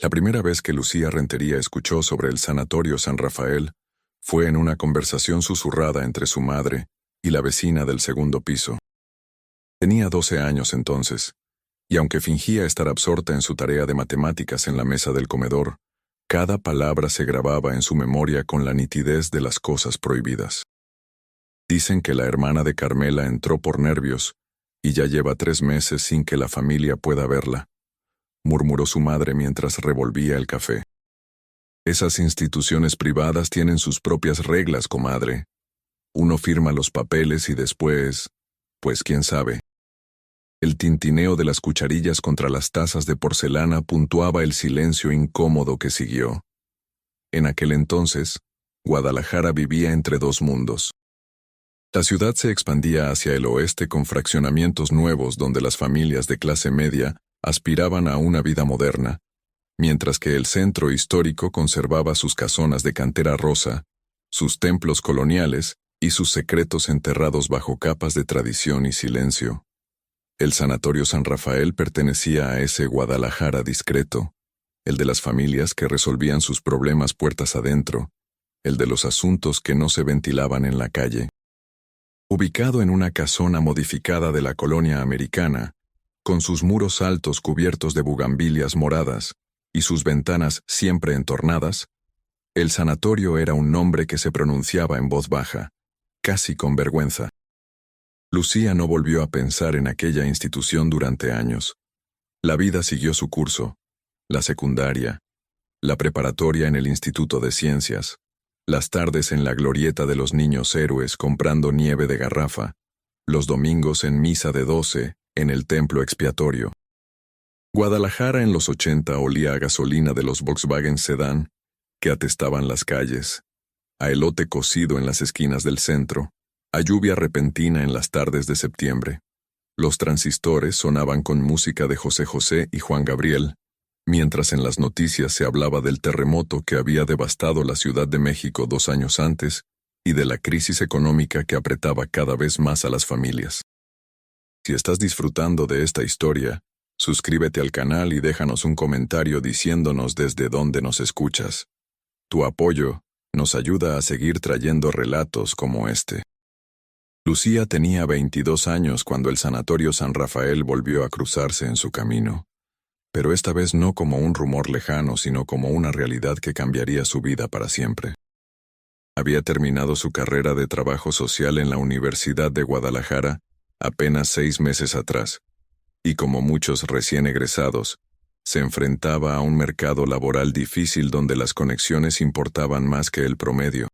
La primera vez que Lucía Rentería escuchó sobre el Sanatorio San Rafael fue en una conversación susurrada entre su madre y la vecina del segundo piso. Tenía 12 años entonces, y aunque fingía estar absorta en su tarea de matemáticas en la mesa del comedor, cada palabra se grababa en su memoria con la nitidez de las cosas prohibidas. Dicen que la hermana de Carmela entró por nervios y ya lleva 3 meses sin que la familia pueda verla, murmuró su madre mientras revolvía el café. Esas instituciones privadas tienen sus propias reglas, comadre. Uno firma los papeles y después, pues quién sabe. El tintineo de las cucharillas contra las tazas de porcelana puntuaba el silencio incómodo que siguió. En aquel entonces, Guadalajara vivía entre dos mundos. La ciudad se expandía hacia el oeste con fraccionamientos nuevos donde las familias de clase media aspiraban a una vida moderna, mientras que el centro histórico conservaba sus casonas de cantera rosa, sus templos coloniales y sus secretos enterrados bajo capas de tradición y silencio. El Sanatorio San Rafael pertenecía a ese Guadalajara discreto, el de las familias que resolvían sus problemas puertas adentro, el de los asuntos que no se ventilaban en la calle. Ubicado en una casona modificada de la colonia americana, con sus muros altos cubiertos de bugambilias moradas y sus ventanas siempre entornadas, el sanatorio era un nombre que se pronunciaba en voz baja, casi con vergüenza. Lucía no volvió a pensar en aquella institución durante años. La vida siguió su curso, la secundaria, la preparatoria en el Instituto de Ciencias, las tardes en la glorieta de los niños héroes comprando nieve de garrafa, los domingos en misa de 12 en el templo expiatorio. Guadalajara en los 80 olía a gasolina de los Volkswagen Sedán que atestaban las calles, a elote cocido en las esquinas del centro, a lluvia repentina en las tardes de septiembre. Los transistores sonaban con música de José José y Juan Gabriel, mientras en las noticias se hablaba del terremoto que había devastado la Ciudad de México 2 años antes y de la crisis económica que apretaba cada vez más a las familias. Si estás disfrutando de esta historia, suscríbete al canal y déjanos un comentario diciéndonos desde dónde nos escuchas. Tu apoyo nos ayuda a seguir trayendo relatos como este. Lucía tenía 22 años cuando el Sanatorio San Rafael volvió a cruzarse en su camino, pero esta vez no como un rumor lejano, sino como una realidad que cambiaría su vida para siempre. Había terminado su carrera de trabajo social en la Universidad de Guadalajara apenas 6 meses atrás, y como muchos recién egresados, se enfrentaba a un mercado laboral difícil donde las conexiones importaban más que el promedio.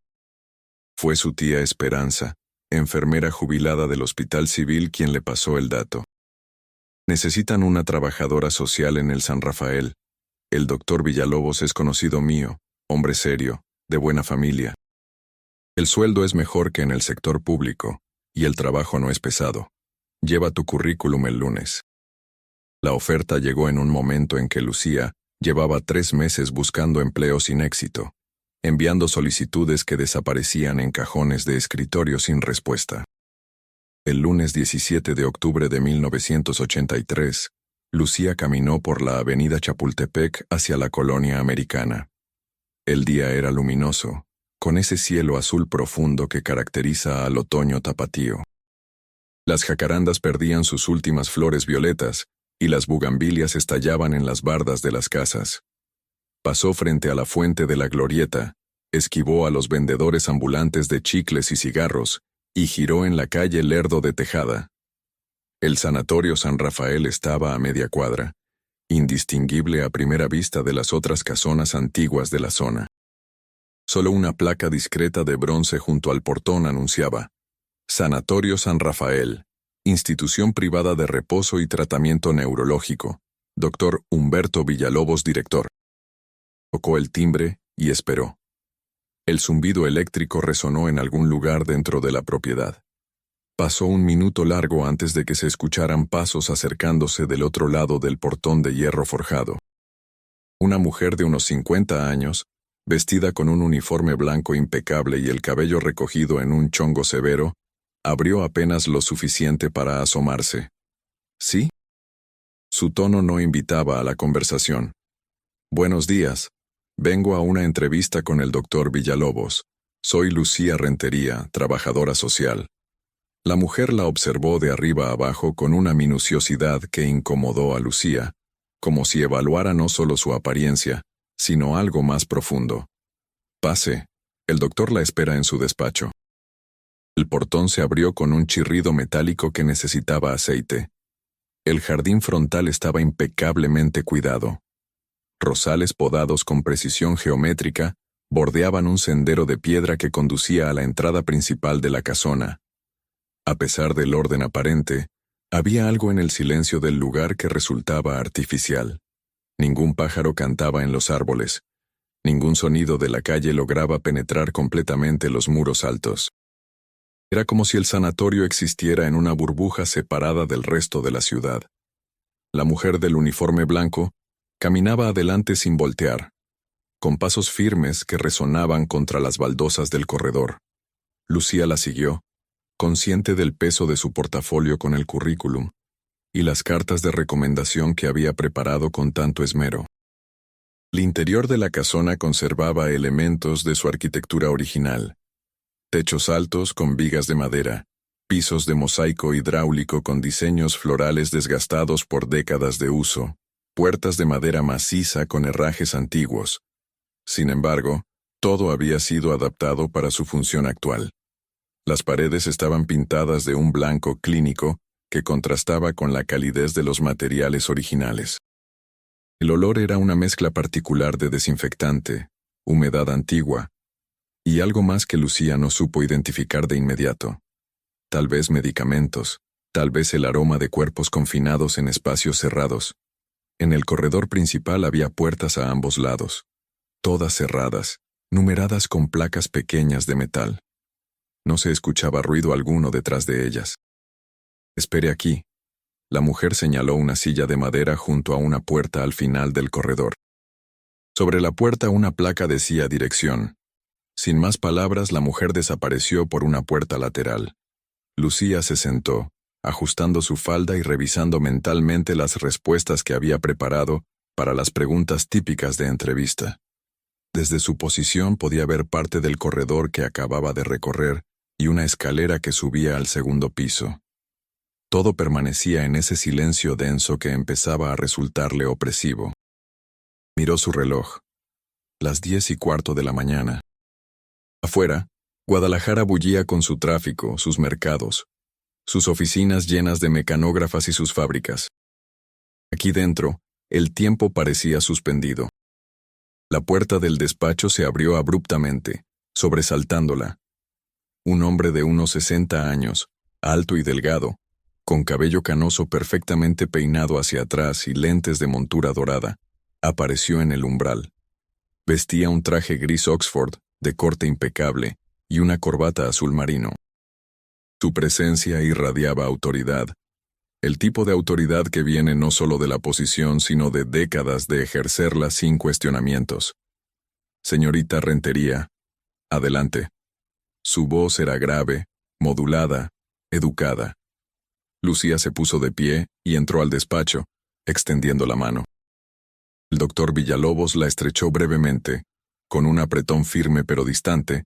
Fue su tía Esperanza, enfermera jubilada del Hospital Civil, quien le pasó el dato. Necesitan una trabajadora social en el San Rafael. El doctor Villalobos es conocido mío, hombre serio, de buena familia. El sueldo es mejor que en el sector público, y el trabajo no es pesado. Lleva tu currículum el lunes. La oferta llegó en un momento en que Lucía llevaba 3 meses buscando empleo sin éxito, enviando solicitudes que desaparecían en cajones de escritorio sin respuesta. El lunes 17 de octubre de 1983, Lucía caminó por la avenida Chapultepec hacia la colonia americana. El día era luminoso, con ese cielo azul profundo que caracteriza al otoño tapatío. Las jacarandas perdían sus últimas flores violetas y las bugambilias estallaban en las bardas de las casas. Pasó frente a la fuente de la glorieta, esquivó a los vendedores ambulantes de chicles y cigarros y giró en la calle Lerdo de Tejada. El Sanatorio San Rafael estaba a media cuadra, indistinguible a primera vista de las otras casonas antiguas de la zona. Solo una placa discreta de bronce junto al portón anunciaba: Sanatorio San Rafael, institución privada de reposo y tratamiento neurológico, Dr. Humberto Villalobos, director. Tocó el timbre y esperó. El zumbido eléctrico resonó en algún lugar dentro de la propiedad. Pasó un minuto largo antes de que se escucharan pasos acercándose del otro lado del portón de hierro forjado. Una mujer de unos 50 años, vestida con un uniforme blanco impecable y el cabello recogido en un chongo severo, abrió apenas lo suficiente para asomarse. ¿Sí? Su tono no invitaba a la conversación. Buenos días. Vengo a una entrevista con el doctor Villalobos. Soy Lucía Rentería, trabajadora social. La mujer la observó de arriba abajo con una minuciosidad que incomodó a Lucía, como si evaluara no solo su apariencia, sino algo más profundo. Pase. El doctor la espera en su despacho. El portón se abrió con un chirrido metálico que necesitaba aceite. El jardín frontal estaba impecablemente cuidado. Rosales podados con precisión geométrica bordeaban un sendero de piedra que conducía a la entrada principal de la casona. A pesar del orden aparente, había algo en el silencio del lugar que resultaba artificial. Ningún pájaro cantaba en los árboles. Ningún sonido de la calle lograba penetrar completamente los muros altos. Era como si el sanatorio existiera en una burbuja separada del resto de la ciudad. La mujer del uniforme blanco caminaba adelante sin voltear, con pasos firmes que resonaban contra las baldosas del corredor. Lucía la siguió, consciente del peso de su portafolio con el currículum y las cartas de recomendación que había preparado con tanto esmero. El interior de la casona conservaba elementos de su arquitectura original. Techos altos con vigas de madera, pisos de mosaico hidráulico con diseños florales desgastados por décadas de uso, puertas de madera maciza con herrajes antiguos. Sin embargo, todo había sido adaptado para su función actual. Las paredes estaban pintadas de un blanco clínico que contrastaba con la calidez de los materiales originales. El olor era una mezcla particular de desinfectante, humedad antigua, y algo más que Lucía no supo identificar de inmediato. Tal vez medicamentos, tal vez el aroma de cuerpos confinados en espacios cerrados. En el corredor principal había puertas a ambos lados, todas cerradas, numeradas con placas pequeñas de metal. No se escuchaba ruido alguno detrás de ellas. «Espere aquí». La mujer señaló una silla de madera junto a una puerta al final del corredor. Sobre la puerta una placa decía dirección. Sin más palabras, la mujer desapareció por una puerta lateral. Lucía se sentó, ajustando su falda y revisando mentalmente las respuestas que había preparado para las preguntas típicas de entrevista. Desde su posición podía ver parte del corredor que acababa de recorrer y una escalera que subía al segundo piso. Todo permanecía en ese silencio denso que empezaba a resultarle opresivo. Miró su reloj. Las 10:15 de la mañana. Afuera, Guadalajara bullía con su tráfico, sus mercados, sus oficinas llenas de mecanógrafas y sus fábricas. Aquí dentro, el tiempo parecía suspendido. La puerta del despacho se abrió abruptamente, sobresaltándola. Un hombre de unos 60 años, alto y delgado, con cabello canoso perfectamente peinado hacia atrás y lentes de montura dorada, apareció en el umbral. Vestía un traje gris Oxford, de corte impecable, y una corbata azul marino. Su presencia irradiaba autoridad, el tipo de autoridad que viene no solo de la posición, sino de décadas de ejercerla sin cuestionamientos. «Señorita Rentería, adelante». Su voz era grave, modulada, educada. Lucía se puso de pie y entró al despacho, extendiendo la mano. El doctor Villalobos la estrechó brevemente, con un apretón firme pero distante,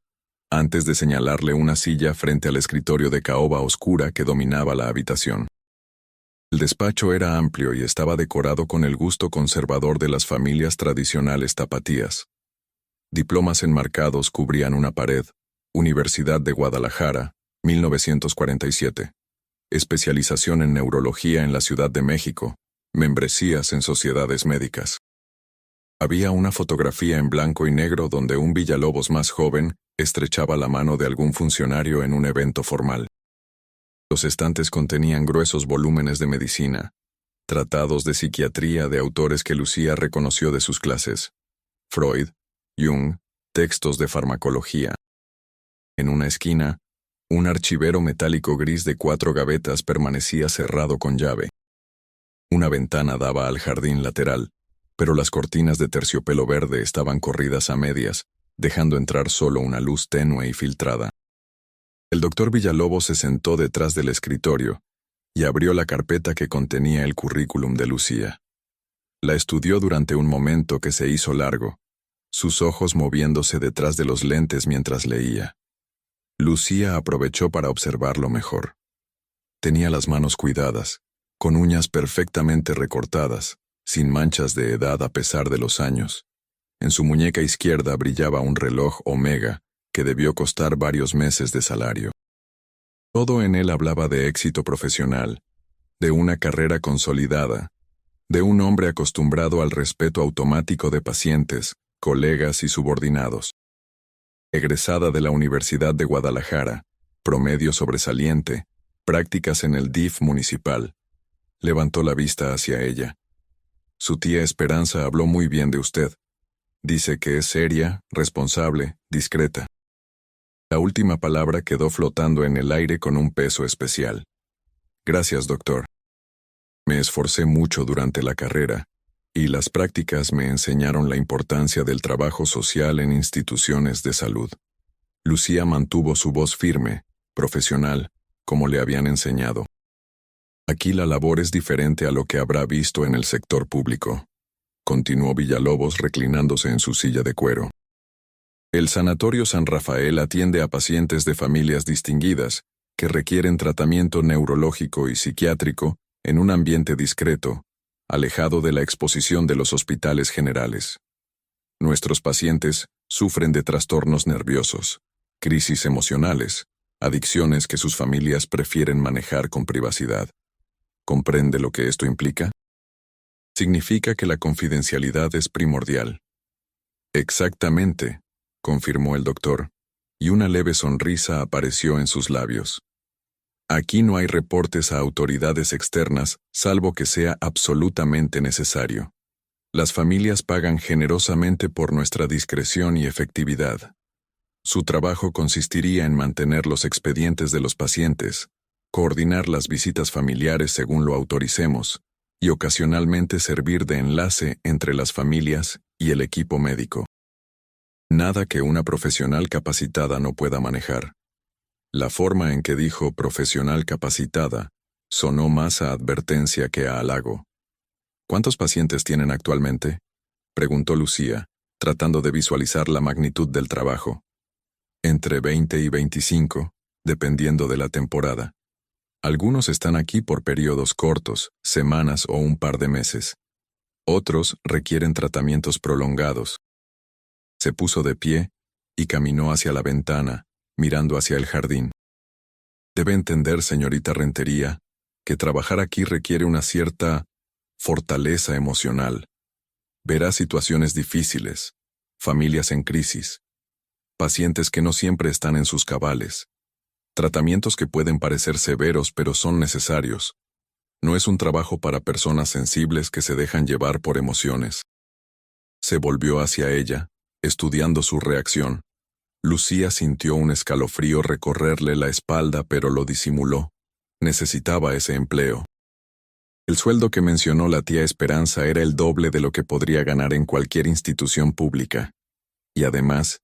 antes de señalarle una silla frente al escritorio de caoba oscura que dominaba la habitación. El despacho era amplio y estaba decorado con el gusto conservador de las familias tradicionales tapatías. Diplomas enmarcados cubrían una pared. Universidad de Guadalajara, 1947. Especialización en neurología en la Ciudad de México, membresías en sociedades médicas. Había una fotografía en blanco y negro donde un Villalobos más joven estrechaba la mano de algún funcionario en un evento formal. Los estantes contenían gruesos volúmenes de medicina, tratados de psiquiatría de autores que Lucía reconoció de sus clases. Freud, Jung, textos de farmacología. En una esquina, un archivero metálico gris de 4 gavetas permanecía cerrado con llave. Una ventana daba al jardín lateral, pero las cortinas de terciopelo verde estaban corridas a medias, dejando entrar solo una luz tenue y filtrada. El doctor Villalobos se sentó detrás del escritorio y abrió la carpeta que contenía el currículum de Lucía. La estudió durante un momento que se hizo largo, sus ojos moviéndose detrás de los lentes mientras leía. Lucía aprovechó para observarlo mejor. Tenía las manos cuidadas, con uñas perfectamente recortadas, sin manchas de edad a pesar de los años. En su muñeca izquierda brillaba un reloj Omega que debió costar varios meses de salario. Todo en él hablaba de éxito profesional, de una carrera consolidada, de un hombre acostumbrado al respeto automático de pacientes, colegas y subordinados. Egresada de la Universidad de Guadalajara, promedio sobresaliente, prácticas en el DIF municipal. Levantó la vista hacia ella. Su tía Esperanza habló muy bien de usted. Dice que es seria, responsable, discreta. La última palabra quedó flotando en el aire con un peso especial. Gracias, doctor. Me esforcé mucho durante la carrera, y las prácticas me enseñaron la importancia del trabajo social en instituciones de salud. Lucía mantuvo su voz firme, profesional, como le habían enseñado. Aquí la labor es diferente a lo que habrá visto en el sector público, continuó Villalobos reclinándose en su silla de cuero. El Sanatorio San Rafael atiende a pacientes de familias distinguidas que requieren tratamiento neurológico y psiquiátrico en un ambiente discreto, alejado de la exposición de los hospitales generales. Nuestros pacientes sufren de trastornos nerviosos, crisis emocionales, adicciones que sus familias prefieren manejar con privacidad. ¿Comprende lo que esto implica? Significa que la confidencialidad es primordial. Exactamente, confirmó el doctor, y una leve sonrisa apareció en sus labios. Aquí no hay reportes a autoridades externas, salvo que sea absolutamente necesario. Las familias pagan generosamente por nuestra discreción y efectividad. Su trabajo consistiría en mantener los expedientes de los pacientes, coordinar las visitas familiares según lo autoricemos, y ocasionalmente servir de enlace entre las familias y el equipo médico. Nada que una profesional capacitada no pueda manejar. La forma en que dijo profesional capacitada sonó más a advertencia que a halago. ¿Cuántos pacientes tienen actualmente?, preguntó Lucía, tratando de visualizar la magnitud del trabajo. Entre 20 y 25, dependiendo de la temporada. Algunos están aquí por periodos cortos, semanas o un par de meses. Otros requieren tratamientos prolongados. Se puso de pie y caminó hacia la ventana, mirando hacia el jardín. Debe entender, señorita Rentería, que trabajar aquí requiere una cierta fortaleza emocional. Verá situaciones difíciles, familias en crisis, pacientes que no siempre están en sus cabales, tratamientos que pueden parecer severos pero son necesarios. No es un trabajo para personas sensibles que se dejan llevar por emociones. Se volvió hacia ella, estudiando su reacción. Lucía sintió un escalofrío recorrerle la espalda, pero lo disimuló. Necesitaba ese empleo. El sueldo que mencionó la tía Esperanza era el doble de lo que podría ganar en cualquier institución pública. Y además,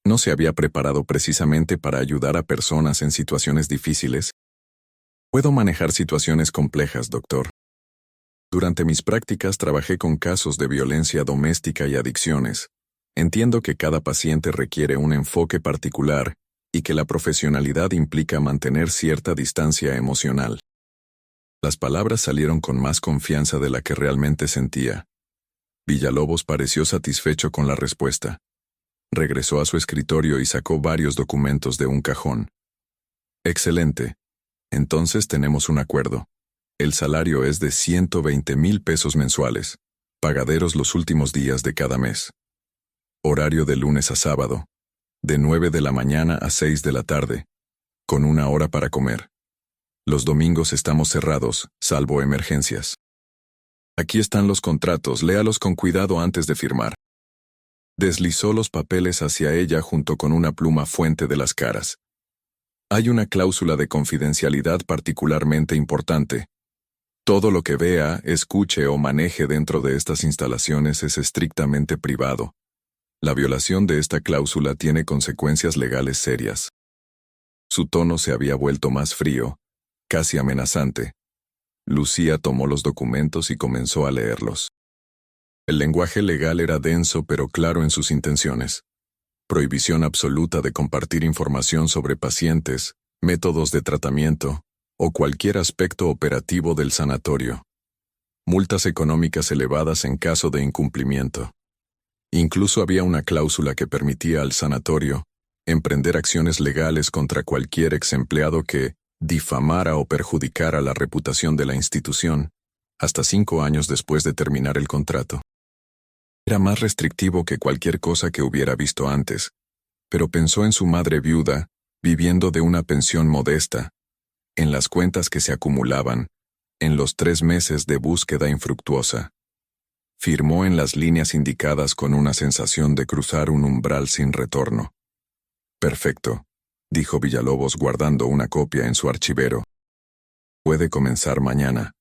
¿no se había preparado precisamente para ayudar a personas en situaciones difíciles? Puedo manejar situaciones complejas, doctor. Durante mis prácticas trabajé con casos de violencia doméstica y adicciones. Entiendo que cada paciente requiere un enfoque particular y que la profesionalidad implica mantener cierta distancia emocional. Las palabras salieron con más confianza de la que realmente sentía. Villalobos pareció satisfecho con la respuesta. Regresó a su escritorio y sacó varios documentos de un cajón. Excelente. Entonces tenemos un acuerdo. El salario es de 120,000 pesos mensuales, pagaderos los últimos días de cada mes. Horario de lunes a sábado, de 9 de la mañana a 6 de la tarde, con una hora para comer. Los domingos estamos cerrados, salvo emergencias. Aquí están los contratos, léalos con cuidado antes de firmar. Deslizó los papeles hacia ella junto con una pluma fuente de las caras. Hay una cláusula de confidencialidad particularmente importante. Todo lo que vea, escuche o maneje dentro de estas instalaciones es estrictamente privado. La violación de esta cláusula tiene consecuencias legales serias. Su tono se había vuelto más frío, casi amenazante. Lucía tomó los documentos y comenzó a leerlos. El lenguaje legal era denso pero claro en sus intenciones. Prohibición absoluta de compartir información sobre pacientes, métodos de tratamiento o cualquier aspecto operativo del sanatorio. Multas económicas elevadas en caso de incumplimiento. Incluso había una cláusula que permitía al sanatorio emprender acciones legales contra cualquier ex empleado que difamara o perjudicara la reputación de la institución, hasta 5 años después de terminar el contrato. Era más restrictivo que cualquier cosa que hubiera visto antes, pero pensó en su madre viuda, viviendo de una pensión modesta, en las cuentas que se acumulaban, en los 3 meses de búsqueda infructuosa. Firmó en las líneas indicadas con una sensación de cruzar un umbral sin retorno. Perfecto, dijo Villalobos guardando una copia en su archivero. Puede comenzar mañana.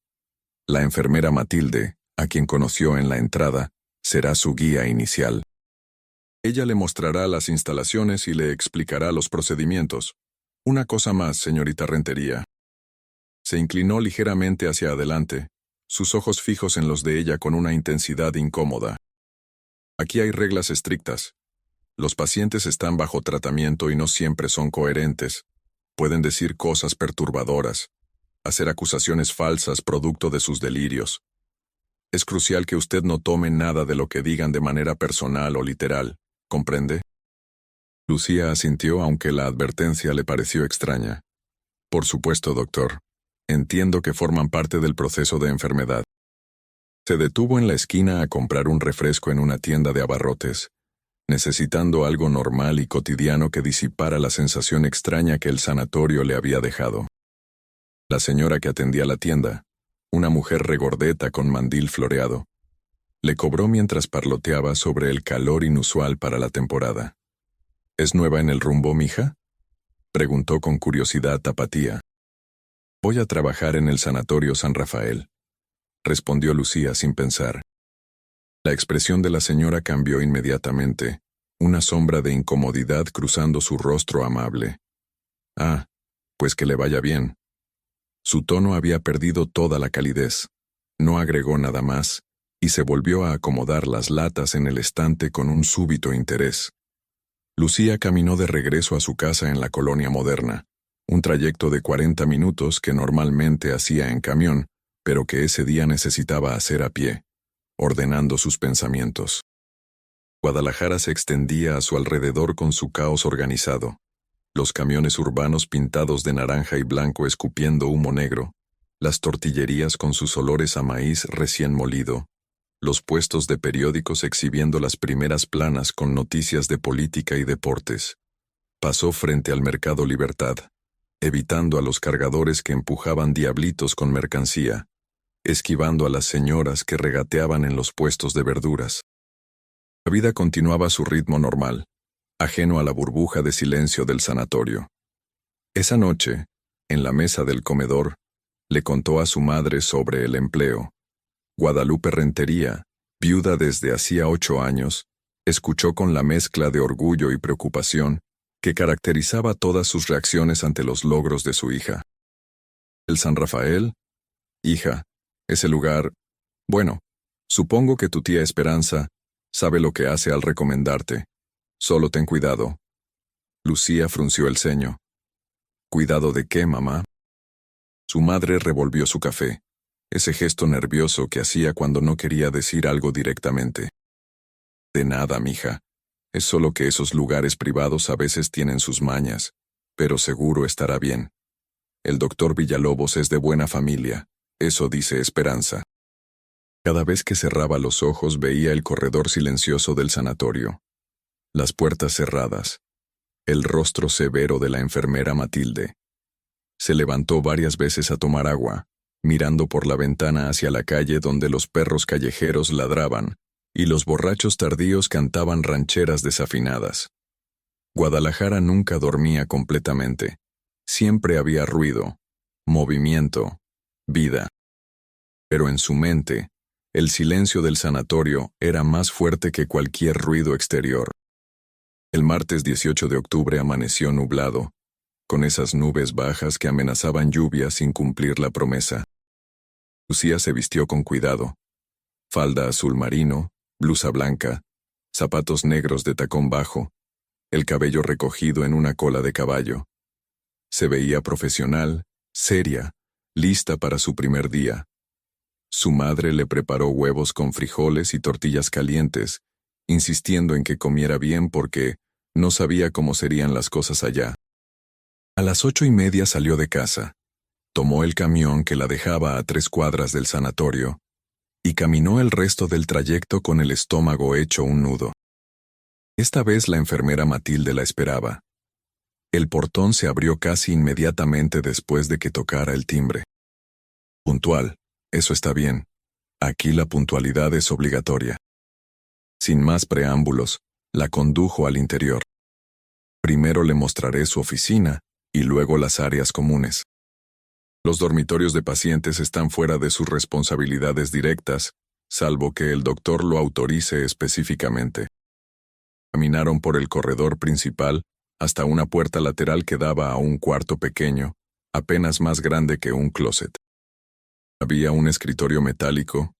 La enfermera Matilde, a quien conoció en la entrada, será su guía inicial. Ella le mostrará las instalaciones y le explicará los procedimientos. Una cosa más, señorita Rentería. Se inclinó ligeramente hacia adelante, sus ojos fijos en los de ella con una intensidad incómoda. Aquí hay reglas estrictas. Los pacientes están bajo tratamiento y no siempre son coherentes. Pueden decir cosas perturbadoras, hacer acusaciones falsas producto de sus delirios. Es crucial que usted no tome nada de lo que digan de manera personal o literal, ¿comprende? Lucía asintió aunque la advertencia le pareció extraña. Por supuesto, doctor. Entiendo que forman parte del proceso de enfermedad. Se detuvo en la esquina a comprar un refresco en una tienda de abarrotes, necesitando algo normal y cotidiano que disipara la sensación extraña que el sanatorio le había dejado. La señora que atendía la tienda, una mujer regordeta con mandil floreado, le cobró mientras parloteaba sobre el calor inusual para la temporada. ¿Es nueva en el rumbo, mija?, preguntó con curiosidad Tapatía. Voy a trabajar en el Sanatorio San Rafael, respondió Lucía sin pensar. La expresión de la señora cambió inmediatamente, una sombra de incomodidad cruzando su rostro amable. Ah, pues que le vaya bien. Su tono había perdido toda la calidez. No agregó nada más, y se volvió a acomodar las latas en el estante con un súbito interés. Lucía caminó de regreso a su casa en la colonia moderna, un trayecto de 40 minutos que normalmente hacía en camión, pero que ese día necesitaba hacer a pie, ordenando sus pensamientos. Guadalajara se extendía a su alrededor con su caos organizado. Los camiones urbanos pintados de naranja y blanco escupiendo humo negro, las tortillerías con sus olores a maíz recién molido, los puestos de periódicos exhibiendo las primeras planas con noticias de política y deportes. Pasó frente al Mercado Libertad, evitando a los cargadores que empujaban diablitos con mercancía, esquivando a las señoras que regateaban en los puestos de verduras. La vida continuaba a su ritmo normal, ajeno a la burbuja de silencio del sanatorio. Esa noche, en la mesa del comedor, le contó a su madre sobre el empleo. Guadalupe Rentería, viuda desde hacía 8 años, escuchó con la mezcla de orgullo y preocupación que caracterizaba todas sus reacciones ante los logros de su hija. ¿El San Rafael? Hija, ese lugar... Bueno, supongo que tu tía Esperanza sabe lo que hace al recomendarte. Solo ten cuidado. Lucía frunció el ceño. ¿Cuidado de qué, mamá? Su madre revolvió su café, ese gesto nervioso que hacía cuando no quería decir algo directamente. De nada, mija. Es solo que esos lugares privados a veces tienen sus mañas, pero seguro estará bien. El doctor Villalobos es de buena familia, eso dice Esperanza. Cada vez que cerraba los ojos veía el corredor silencioso del sanatorio, las puertas cerradas, el rostro severo de la enfermera Matilde. Se levantó varias veces a tomar agua, mirando por la ventana hacia la calle donde los perros callejeros ladraban y los borrachos tardíos cantaban rancheras desafinadas. Guadalajara nunca dormía completamente. Siempre había ruido, movimiento, vida. Pero en su mente, el silencio del sanatorio era más fuerte que cualquier ruido exterior. El martes 18 de octubre amaneció nublado, con esas nubes bajas que amenazaban lluvia sin cumplir la promesa. Lucía se vistió con cuidado. Falda azul marino, blusa blanca, zapatos negros de tacón bajo, el cabello recogido en una cola de caballo. Se veía profesional, seria, lista para su primer día. Su madre le preparó huevos con frijoles y tortillas calientes, insistiendo en que comiera bien porque no sabía cómo serían las cosas allá. A las 8:30 salió de casa, tomó el camión que la dejaba a 3 cuadras del sanatorio y caminó el resto del trayecto con el estómago hecho un nudo. Esta vez la enfermera Matilde la esperaba. El portón se abrió casi inmediatamente después de que tocara el timbre. Puntual, eso está bien. Aquí la puntualidad es obligatoria. Sin más preámbulos, la condujo al interior. Primero le mostraré su oficina y luego las áreas comunes. Los dormitorios de pacientes están fuera de sus responsabilidades directas, salvo que el doctor lo autorice específicamente. Caminaron por el corredor principal hasta una puerta lateral que daba a un cuarto pequeño, apenas más grande que un closet. Había un escritorio metálico,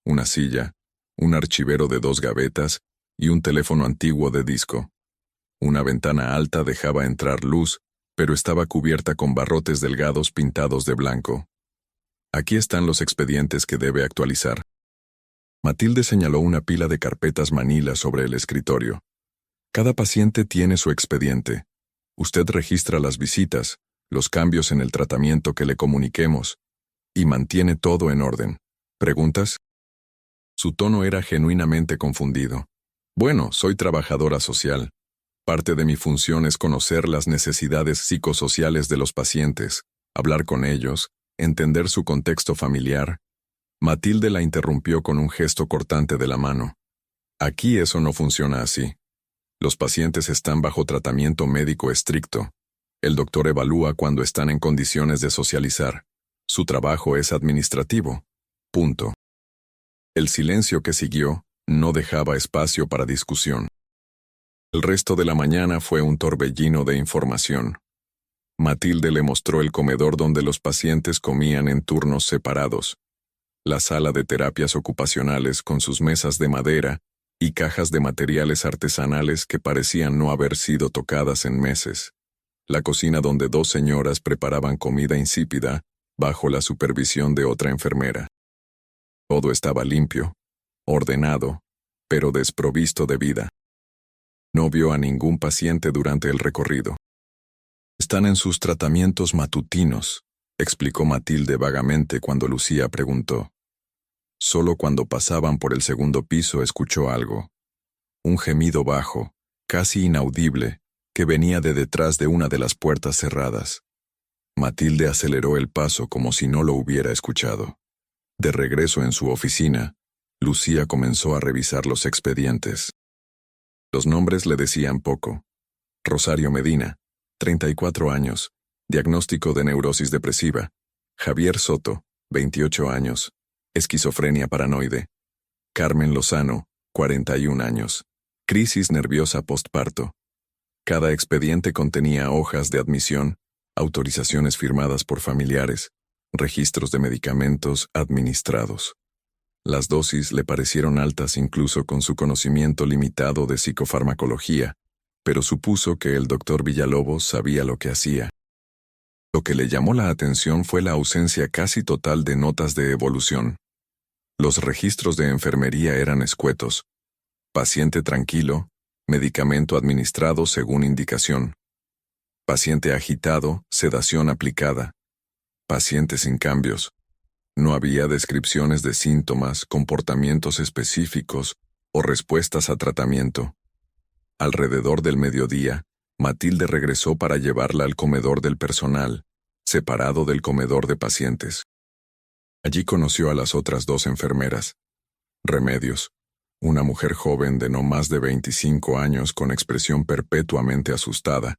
una silla, un archivero de 2 gavetas y un teléfono antiguo de disco. Una ventana alta dejaba entrar luz, pero estaba cubierta con barrotes delgados pintados de blanco. Aquí están los expedientes que debe actualizar. Matilde señaló una pila de carpetas manila sobre el escritorio. Cada paciente tiene su expediente. Usted registra las visitas, los cambios en el tratamiento que le comuniquemos, y mantiene todo en orden. ¿Preguntas? Su tono era genuinamente confundido. Bueno, soy trabajadora social. Parte de mi función es conocer las necesidades psicosociales de los pacientes, hablar con ellos, entender su contexto familiar. Matilde la interrumpió con un gesto cortante de la mano. Aquí eso no funciona así. Los pacientes están bajo tratamiento médico estricto. El doctor evalúa cuando están en condiciones de socializar. Su trabajo es administrativo. Punto. El silencio que siguió no dejaba espacio para discusión. El resto de la mañana fue un torbellino de información. Matilde le mostró el comedor donde los pacientes comían en turnos separados, la sala de terapias ocupacionales con sus mesas de madera y cajas de materiales artesanales que parecían no haber sido tocadas en meses, la cocina donde 2 señoras preparaban comida insípida bajo la supervisión de otra enfermera. Todo estaba limpio, ordenado, pero desprovisto de vida. No vio a ningún paciente durante el recorrido. Están en sus tratamientos matutinos, explicó Matilde vagamente cuando Lucía preguntó. Solo cuando pasaban por el 2.º piso escuchó algo. Un gemido bajo, casi inaudible, que venía de detrás de una de las puertas cerradas. Matilde aceleró el paso como si no lo hubiera escuchado. De regreso en su oficina, Lucía comenzó a revisar los expedientes. Los nombres le decían poco. Rosario Medina, 34 años, diagnóstico de neurosis depresiva. Javier Soto, 28 años, esquizofrenia paranoide. Carmen Lozano, 41 años, crisis nerviosa postparto. Cada expediente contenía hojas de admisión, autorizaciones firmadas por familiares, registros de medicamentos administrados. Las dosis le parecieron altas incluso con su conocimiento limitado de psicofarmacología, pero supuso que el doctor Villalobos sabía lo que hacía. Lo que le llamó la atención fue la ausencia casi total de notas de evolución. Los registros de enfermería eran escuetos. Paciente tranquilo, medicamento administrado según indicación. Paciente agitado, sedación aplicada. Paciente sin cambios. No había descripciones de síntomas, comportamientos específicos o respuestas a tratamiento. Alrededor del mediodía, Matilde regresó para llevarla al comedor del personal, separado del comedor de pacientes. Allí conoció a las otras 2 enfermeras. Remedios, una mujer joven de no más de 25 años con expresión perpetuamente asustada,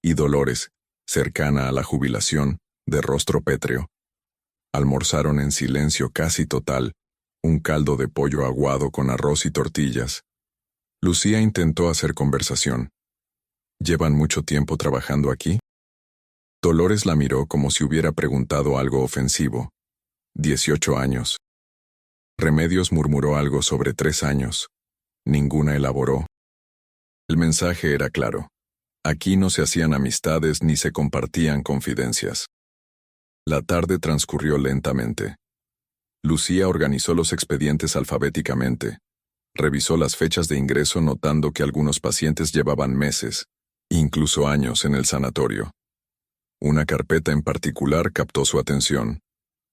y Dolores, cercana a la jubilación, de rostro pétreo. Almorzaron en silencio casi total, un caldo de pollo aguado con arroz y tortillas. Lucía intentó hacer conversación. ¿Llevan mucho tiempo trabajando aquí? Dolores la miró como si hubiera preguntado algo ofensivo. 18 años. Remedios murmuró algo sobre 3 años. Ninguna elaboró. El mensaje era claro. Aquí no se hacían amistades ni se compartían confidencias. La tarde transcurrió lentamente. Lucía organizó los expedientes alfabéticamente. Revisó las fechas de ingreso notando que algunos pacientes llevaban meses, incluso años en el sanatorio. Una carpeta en particular captó su atención.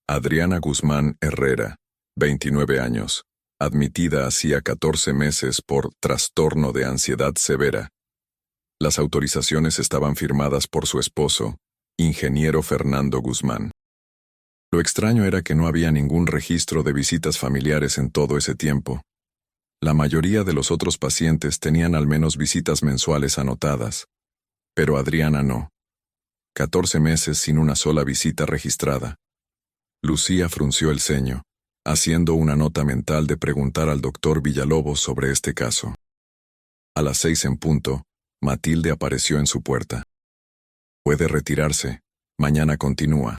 Adriana Guzmán Herrera, 29 años, admitida hacía 14 meses por trastorno de ansiedad severa. Las autorizaciones estaban firmadas por su esposo, ingeniero Fernando Guzmán. Lo extraño era que no había ningún registro de visitas familiares en todo ese tiempo. La mayoría de los otros pacientes tenían al menos visitas mensuales anotadas, pero Adriana no. 14 meses sin una sola visita registrada. Lucía frunció el ceño, haciendo una nota mental de preguntar al doctor Villalobos sobre este caso. A las 6 en punto, Matilde apareció en su puerta. Puede retirarse, mañana continúa.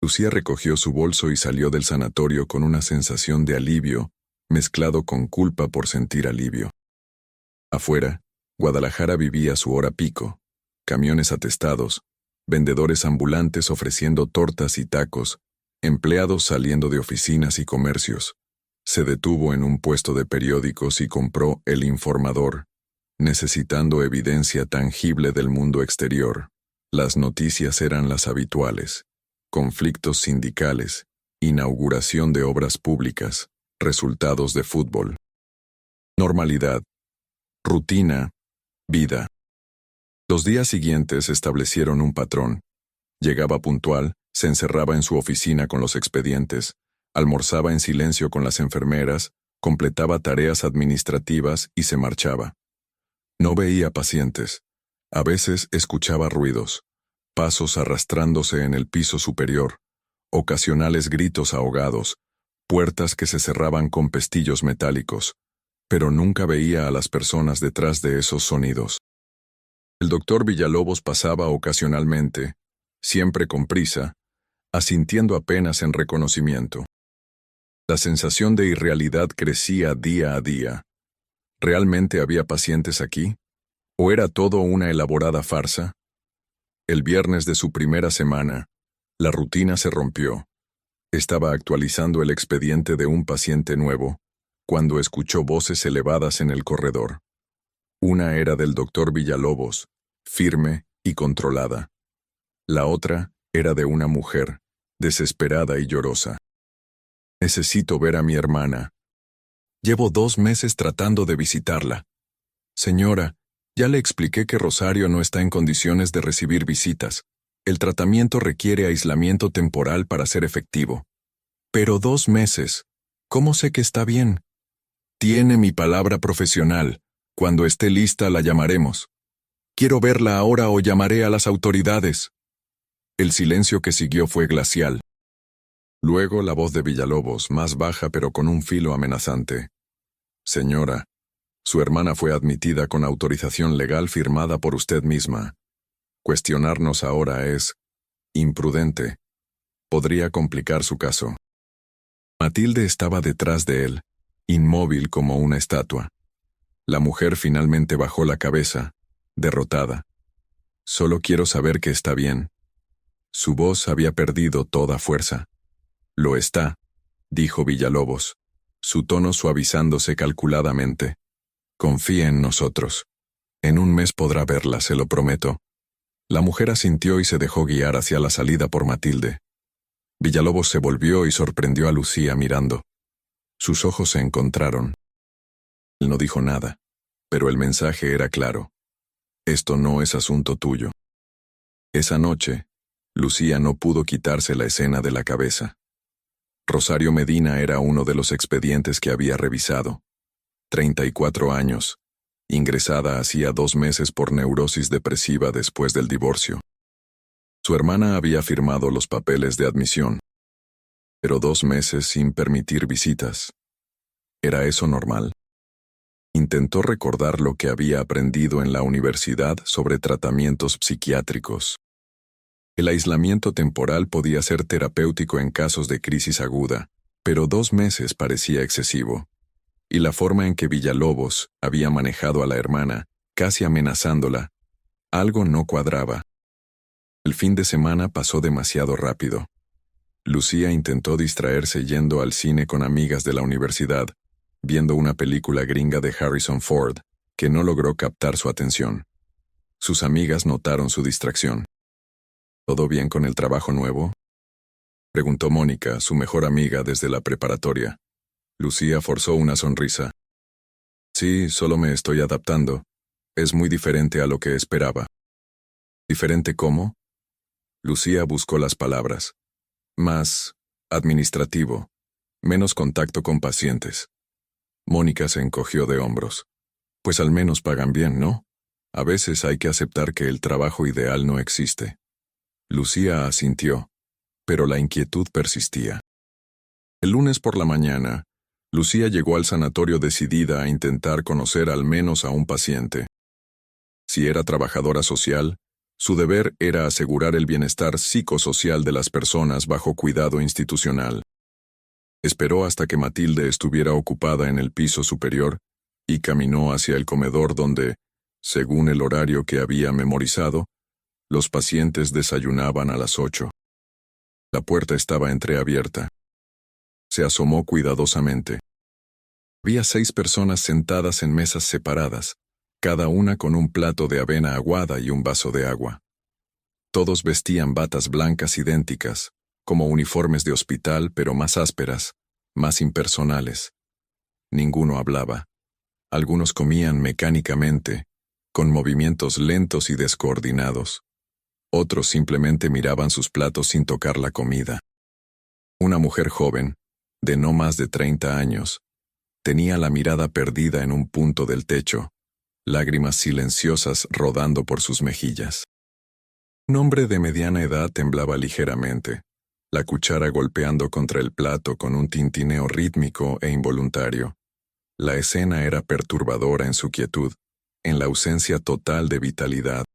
Lucía recogió su bolso y salió del sanatorio con una sensación de alivio, mezclado con culpa por sentir alivio. Afuera, Guadalajara vivía su hora pico, camiones atestados, vendedores ambulantes ofreciendo tortas y tacos, empleados saliendo de oficinas y comercios. Se detuvo en un puesto de periódicos y compró El Informador, necesitando evidencia tangible del mundo exterior. Las noticias eran las habituales: conflictos sindicales, inauguración de obras públicas, resultados de fútbol. Normalidad, rutina, vida. Los días siguientes establecieron un patrón. Llegaba puntual, se encerraba en su oficina con los expedientes, almorzaba en silencio con las enfermeras, completaba tareas administrativas y se marchaba. No veía pacientes. A veces escuchaba ruidos, pasos arrastrándose en el piso superior, ocasionales gritos ahogados, puertas que se cerraban con pestillos metálicos, pero nunca veía a las personas detrás de esos sonidos. El doctor Villalobos pasaba ocasionalmente, siempre con prisa, asintiendo apenas en reconocimiento. La sensación de irrealidad crecía día a día. ¿Realmente había pacientes aquí? ¿O era todo una elaborada farsa? El viernes de su primera semana, la rutina se rompió. Estaba actualizando el expediente de un paciente nuevo, cuando escuchó voces elevadas en el corredor. Una era del doctor Villalobos, firme y controlada. La otra era de una mujer, desesperada y llorosa. Necesito ver a mi hermana. Llevo 2 meses tratando de visitarla. Señora, ya le expliqué que Rosario no está en condiciones de recibir visitas. El tratamiento requiere aislamiento temporal para ser efectivo. Pero 2 meses. ¿Cómo sé que está bien? Tiene mi palabra profesional. Cuando esté lista la llamaremos. Quiero verla ahora o llamaré a las autoridades. El silencio que siguió fue glacial. Luego la voz de Villalobos, más baja pero con un filo amenazante. Señora, su hermana fue admitida con autorización legal firmada por usted misma. Cuestionarnos ahora es imprudente. Podría complicar su caso. Matilde estaba detrás de él, inmóvil como una estatua. La mujer finalmente bajó la cabeza, derrotada. Solo quiero saber que está bien. Su voz había perdido toda fuerza. Lo está, dijo Villalobos, su tono suavizándose calculadamente. Confía en nosotros. En un mes podrá verla, se lo prometo. La mujer asintió y se dejó guiar hacia la salida por Matilde. Villalobos se volvió y sorprendió a Lucía mirando. Sus ojos se encontraron. Él no dijo nada, pero el mensaje era claro. Esto no es asunto tuyo. Esa noche, Lucía no pudo quitarse la escena de la cabeza. Rosario Medina era uno de los expedientes que había revisado. 34 años, ingresada hacía 2 meses por neurosis depresiva después del divorcio. Su hermana había firmado los papeles de admisión, pero 2 meses sin permitir visitas. ¿Era eso normal? Intentó recordar lo que había aprendido en la universidad sobre tratamientos psiquiátricos. El aislamiento temporal podía ser terapéutico en casos de crisis aguda, pero 2 meses parecía excesivo. y la forma en que Villalobos había manejado a la hermana, casi amenazándola, algo no cuadraba. El fin de semana pasó demasiado rápido. Lucía intentó distraerse yendo al cine con amigas de la universidad, viendo una película gringa de Harrison Ford, que no logró captar su atención. Sus amigas notaron su distracción. ¿Todo bien con el trabajo nuevo?, preguntó Mónica, su mejor amiga desde la preparatoria. Lucía forzó una sonrisa. Sí, solo me estoy adaptando. Es muy diferente a lo que esperaba. ¿Diferente cómo? Lucía buscó las palabras. Más administrativo, menos contacto con pacientes. Mónica se encogió de hombros. Pues al menos pagan bien, ¿no? A veces hay que aceptar que el trabajo ideal no existe. Lucía asintió, pero la inquietud persistía. El lunes por la mañana, Lucía llegó al sanatorio decidida a intentar conocer al menos a un paciente. Si era trabajadora social, su deber era asegurar el bienestar psicosocial de las personas bajo cuidado institucional. Esperó hasta que Matilde estuviera ocupada en el piso superior y caminó hacia el comedor donde, según el horario que había memorizado, los pacientes desayunaban a las 8. La puerta estaba entreabierta. Se asomó cuidadosamente. Había 6 personas sentadas en mesas separadas, cada una con un plato de avena aguada y un vaso de agua. Todos vestían batas blancas idénticas, como uniformes de hospital pero más ásperas, más impersonales. Ninguno hablaba. Algunos comían mecánicamente, con movimientos lentos y descoordinados. Otros simplemente miraban sus platos sin tocar la comida. Una mujer joven, de no más de 30 años, tenía la mirada perdida en un punto del techo, lágrimas silenciosas rodando por sus mejillas. Un hombre de mediana edad temblaba ligeramente, la cuchara golpeando contra el plato con un tintineo rítmico e involuntario. La escena era perturbadora en su quietud, en la ausencia total de vitalidad.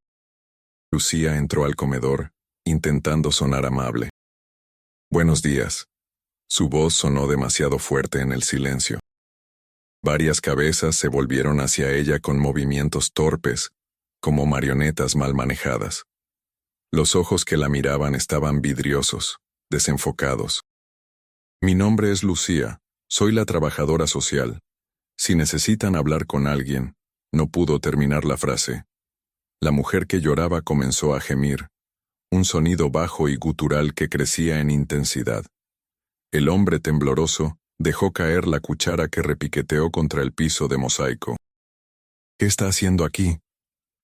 Lucía entró al comedor, intentando sonar amable. Buenos días. Su voz sonó demasiado fuerte en el silencio. Varias cabezas se volvieron hacia ella con movimientos torpes, como marionetas mal manejadas. Los ojos que la miraban estaban vidriosos, desenfocados. Mi nombre es Lucía, soy la trabajadora social. Si necesitan hablar con alguien, no pudo terminar la frase. La mujer que lloraba comenzó a gemir, un sonido bajo y gutural que crecía en intensidad. El hombre tembloroso dejó caer la cuchara que repiqueteó contra el piso de mosaico. ¿Qué está haciendo aquí?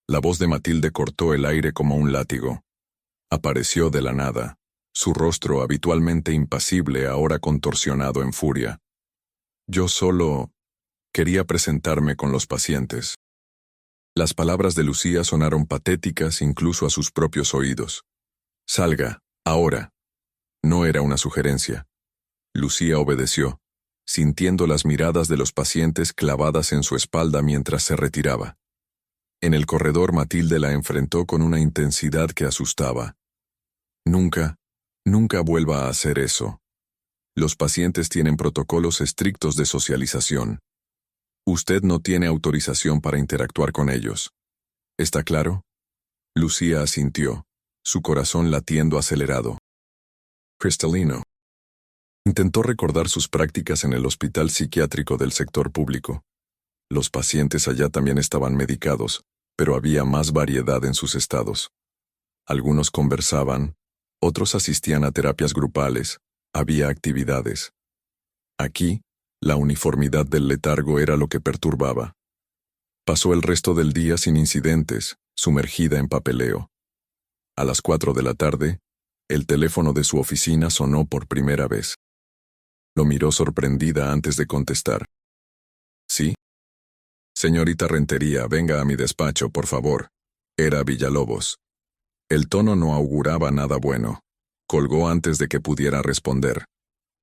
La voz de Matilde cortó el aire como un látigo. Apareció de la nada, su rostro habitualmente impasible ahora contorsionado en furia. Yo solo quería presentarme con los pacientes. Las palabras de Lucía sonaron patéticas incluso a sus propios oídos. Salga, ahora. No era una sugerencia. Lucía obedeció, sintiendo las miradas de los pacientes clavadas en su espalda mientras se retiraba. En el corredor Matilde la enfrentó con una intensidad que asustaba. Nunca vuelva a hacer eso. Los pacientes tienen protocolos estrictos de socialización. Usted no tiene autorización para interactuar con ellos. ¿Está claro? Lucía asintió, su corazón latiendo acelerado. Cristalino. Intentó recordar sus prácticas en el hospital psiquiátrico del sector público. Los pacientes allá también estaban medicados, pero había más variedad en sus estados. Algunos conversaban, otros asistían a terapias grupales, había actividades. Aquí, la uniformidad del letargo era lo que perturbaba. Pasó el resto del día sin incidentes, sumergida en papeleo. A las 4 de la tarde, el teléfono de su oficina sonó por primera vez. Lo miró sorprendida antes de contestar. ¿Sí? Señorita Rentería, venga a mi despacho, por favor. Era Villalobos. El tono no auguraba nada bueno. Colgó antes de que pudiera responder.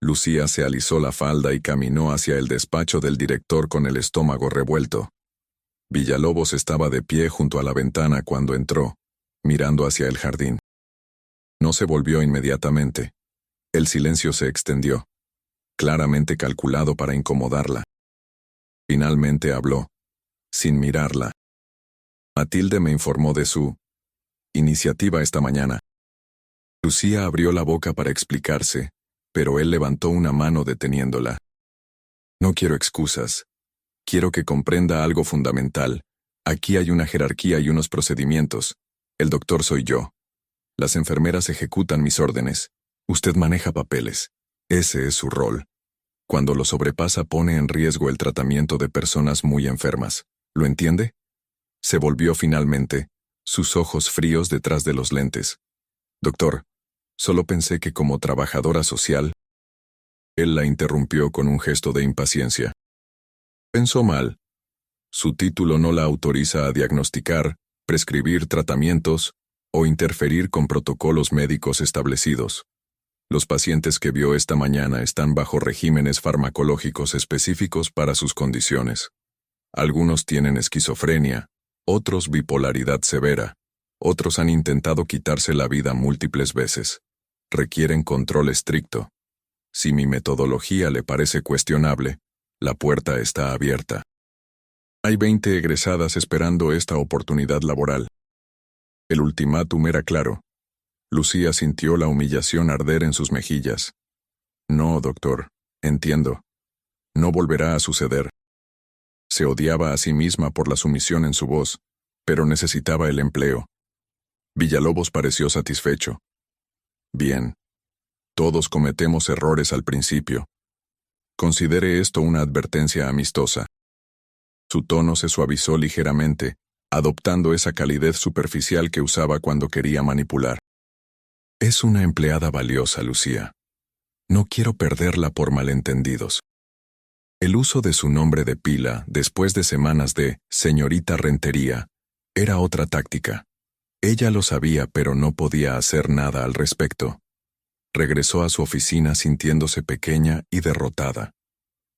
Lucía se alisó la falda y caminó hacia el despacho del director con el estómago revuelto. Villalobos estaba de pie junto a la ventana cuando entró, mirando hacia el jardín. No se volvió inmediatamente. El silencio se extendió, claramente calculado para incomodarla. Finalmente habló, sin mirarla. Matilde me informó de su iniciativa esta mañana. Lucía abrió la boca para explicarse, pero él levantó una mano deteniéndola. No quiero excusas. Quiero que comprenda algo fundamental. Aquí hay una jerarquía y unos procedimientos. El doctor soy yo. Las enfermeras ejecutan mis órdenes. Usted maneja papeles. Ese es su rol. Cuando lo sobrepasa pone en riesgo el tratamiento de personas muy enfermas. ¿Lo entiende? Se volvió finalmente, sus ojos fríos detrás de los lentes. Doctor, solo pensé que como trabajadora social. Él la interrumpió con un gesto de impaciencia. Pensó mal. Su título no la autoriza a diagnosticar, prescribir tratamientos o interferir con protocolos médicos establecidos. Los pacientes que vio esta mañana están bajo regímenes farmacológicos específicos para sus condiciones. Algunos tienen esquizofrenia, otros bipolaridad severa, otros han intentado quitarse la vida múltiples veces. Requieren control estricto. Si mi metodología le parece cuestionable, la puerta está abierta. Hay 20 egresadas esperando esta oportunidad laboral. El ultimátum era claro. Lucía sintió la humillación arder en sus mejillas. No, doctor, entiendo. No volverá a suceder. Se odiaba a sí misma por la sumisión en su voz, pero necesitaba el empleo. Villalobos pareció satisfecho. Bien. Todos cometemos errores al principio. Considere esto una advertencia amistosa. Su tono se suavizó ligeramente, adoptando esa calidez superficial que usaba cuando quería manipular. Es una empleada valiosa, Lucía. No quiero perderla por malentendidos. El uso de su nombre de pila, después de semanas de señorita Rentería, era otra táctica. Ella lo sabía, pero no podía hacer nada al respecto. Regresó a su oficina sintiéndose pequeña y derrotada.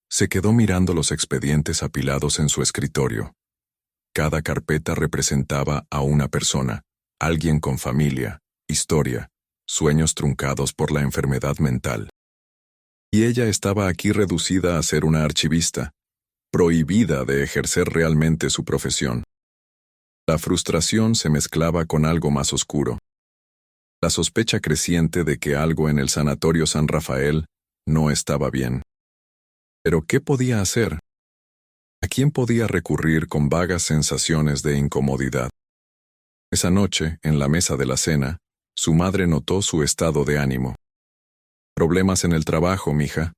Se quedó mirando los expedientes apilados en su escritorio. Cada carpeta representaba a una persona, alguien con familia, historia, sueños truncados por la enfermedad mental. Y ella estaba aquí reducida a ser una archivista, prohibida de ejercer realmente su profesión. La frustración se mezclaba con algo más oscuro. La sospecha creciente de que algo en el Sanatorio San Rafael no estaba bien. ¿Pero qué podía hacer? ¿A quién podía recurrir con vagas sensaciones de incomodidad? Esa noche, en la mesa de la cena, su madre notó su estado de ánimo. «¿Problemas en el trabajo, mija?»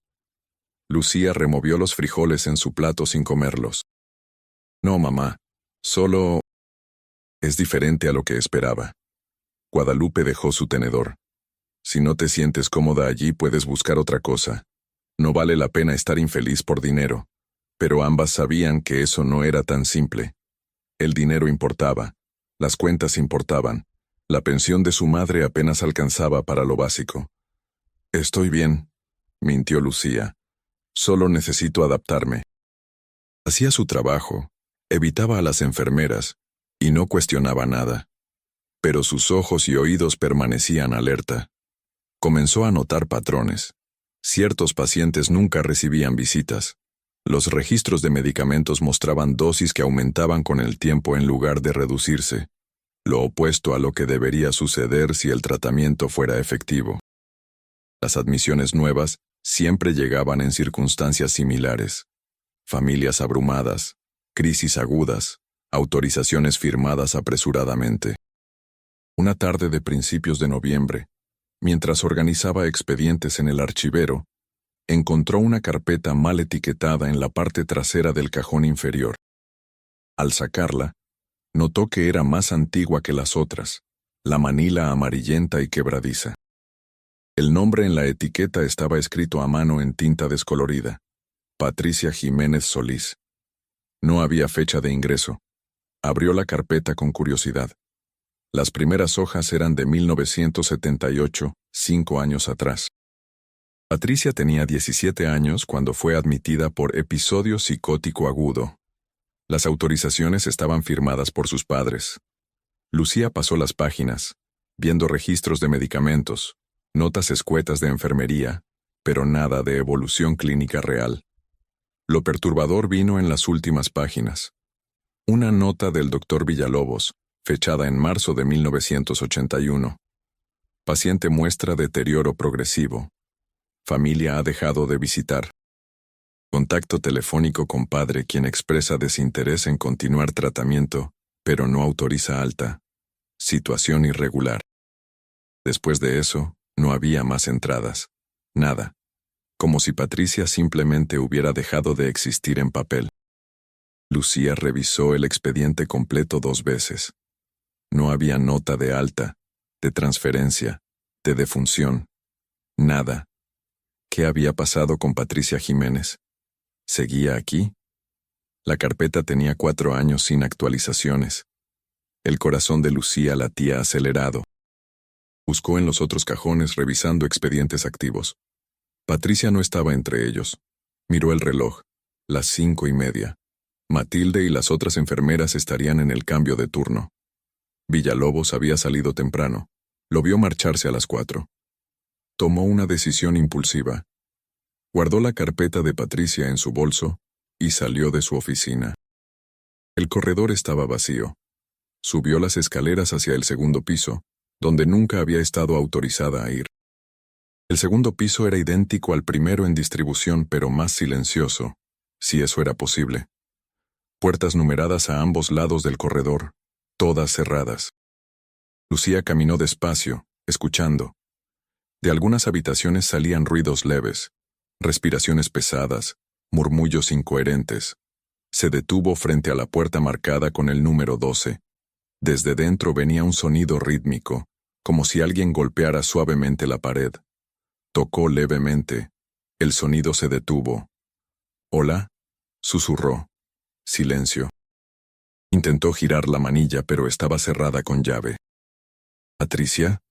Lucía removió los frijoles en su plato sin comerlos. «No, mamá. Solo...» Es diferente a lo que esperaba. Guadalupe dejó su tenedor. «Si no te sientes cómoda allí, puedes buscar otra cosa. No vale la pena estar infeliz por dinero». Pero ambas sabían que eso no era tan simple. El dinero importaba. Las cuentas importaban. La pensión de su madre apenas alcanzaba para lo básico. «Estoy bien», mintió Lucía. «Solo necesito adaptarme». Hacía su trabajo, evitaba a las enfermeras, y no cuestionaba nada. Pero sus ojos y oídos permanecían alerta. Comenzó a notar patrones. Ciertos pacientes nunca recibían visitas. Los registros de medicamentos mostraban dosis que aumentaban con el tiempo en lugar de reducirse, lo opuesto a lo que debería suceder si el tratamiento fuera efectivo. Las admisiones nuevas siempre llegaban en circunstancias similares. Familias abrumadas, crisis agudas, autorizaciones firmadas apresuradamente. Una tarde de principios de noviembre, mientras organizaba expedientes en el archivero, encontró una carpeta mal etiquetada en la parte trasera del cajón inferior. Al sacarla, notó que era más antigua que las otras, la manila amarillenta y quebradiza. El nombre en la etiqueta estaba escrito a mano en tinta descolorida: Patricia Jiménez Solís. No había fecha de ingreso. Abrió la carpeta con curiosidad. Las primeras hojas eran de 1978, 5 años atrás. Patricia tenía 17 años cuando fue admitida por episodio psicótico agudo. Las autorizaciones estaban firmadas por sus padres. Lucía pasó las páginas, viendo registros de medicamentos, notas escuetas de enfermería, pero nada de evolución clínica real. Lo perturbador vino en las últimas páginas. Una nota del doctor Villalobos, fechada en marzo de 1981. Paciente muestra deterioro progresivo. Familia ha dejado de visitar. Contacto telefónico con padre quien expresa desinterés en continuar tratamiento, pero no autoriza alta. Situación irregular. Después de eso, no había más entradas. Nada. Como si Patricia simplemente hubiera dejado de existir en papel. Lucía revisó el expediente completo 2 veces. No había nota de alta, de transferencia, de defunción. Nada. ¿Qué había pasado con Patricia Jiménez? ¿Seguía aquí? La carpeta tenía 4 años sin actualizaciones. El corazón de Lucía latía acelerado. Buscó en los otros cajones revisando expedientes activos. Patricia no estaba entre ellos. Miró el reloj. Las 5:30. Matilde y las otras enfermeras estarían en el cambio de turno. Villalobos había salido temprano. Lo vio marcharse a las 4. Tomó una decisión impulsiva. Guardó la carpeta de Patricia en su bolso y salió de su oficina. El corredor estaba vacío. Subió las escaleras hacia el segundo piso, donde nunca había estado autorizada a ir. El segundo piso era idéntico al primero en distribución, pero más silencioso, si eso era posible. Puertas numeradas a ambos lados del corredor, todas cerradas. Lucía caminó despacio, escuchando. De algunas habitaciones salían ruidos leves, respiraciones pesadas, murmullos incoherentes. Se detuvo frente a la puerta marcada con el número 12. Desde dentro venía un sonido rítmico, como si alguien golpeara suavemente la pared. Tocó levemente. El sonido se detuvo. «¿Hola?», susurró. Silencio. Intentó girar la manilla, pero estaba cerrada con llave. ¿Patricia?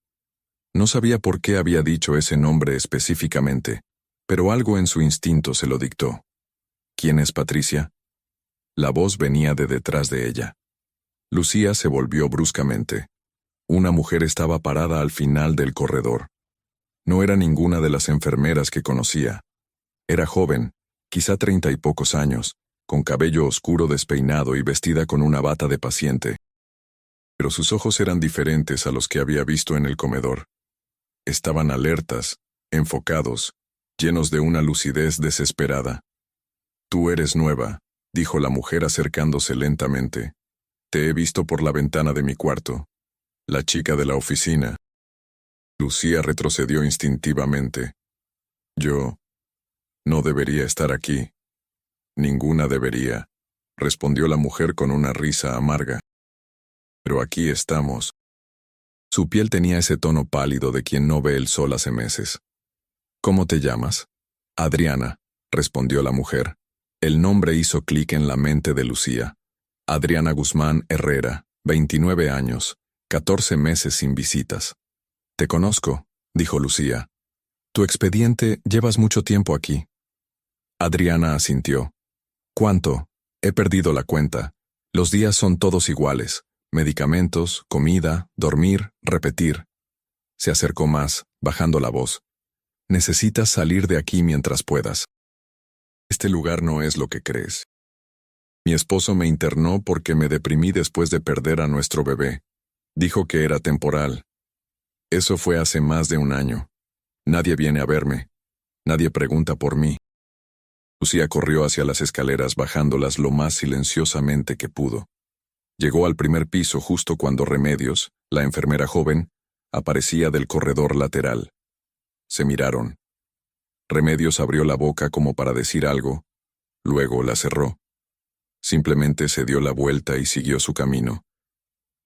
No sabía por qué había dicho ese nombre específicamente, pero algo en su instinto se lo dictó. ¿Quién es Patricia? La voz venía de detrás de ella. Lucía se volvió bruscamente. Una mujer estaba parada al final del corredor. No era ninguna de las enfermeras que conocía. Era joven, quizá 30 y pocos años, con cabello oscuro despeinado y vestida con una bata de paciente. Pero sus ojos eran diferentes a los que había visto en el comedor. Estaban alertas, enfocados, llenos de una lucidez desesperada. «Tú eres nueva», dijo la mujer acercándose lentamente. «Te he visto por la ventana de mi cuarto. La chica de la oficina». Lucía retrocedió instintivamente. «Yo no debería estar aquí». «Ninguna debería», respondió la mujer con una risa amarga. «Pero aquí estamos». Su piel tenía ese tono pálido de quien no ve el sol hace meses. «¿Cómo te llamas?» «Adriana», respondió la mujer. El nombre hizo clic en la mente de Lucía. Adriana Guzmán Herrera, 29 años, 14 meses sin visitas. «Te conozco», dijo Lucía. «Tu expediente, llevas mucho tiempo aquí». Adriana asintió. «¿Cuánto? He perdido la cuenta. Los días son todos iguales. Medicamentos, comida, dormir, repetir». Se acercó más, bajando la voz. «Necesitas salir de aquí mientras puedas. Este lugar no es lo que crees. Mi esposo me internó porque me deprimí después de perder a nuestro bebé. Dijo que era temporal. Eso fue hace más de 1 año. Nadie viene a verme. Nadie pregunta por mí». Lucía corrió hacia las escaleras bajándolas lo más silenciosamente que pudo. Llegó al primer piso justo cuando Remedios, la enfermera joven, aparecía del corredor lateral. Se miraron. Remedios abrió la boca como para decir algo, luego la cerró. Simplemente se dio la vuelta y siguió su camino.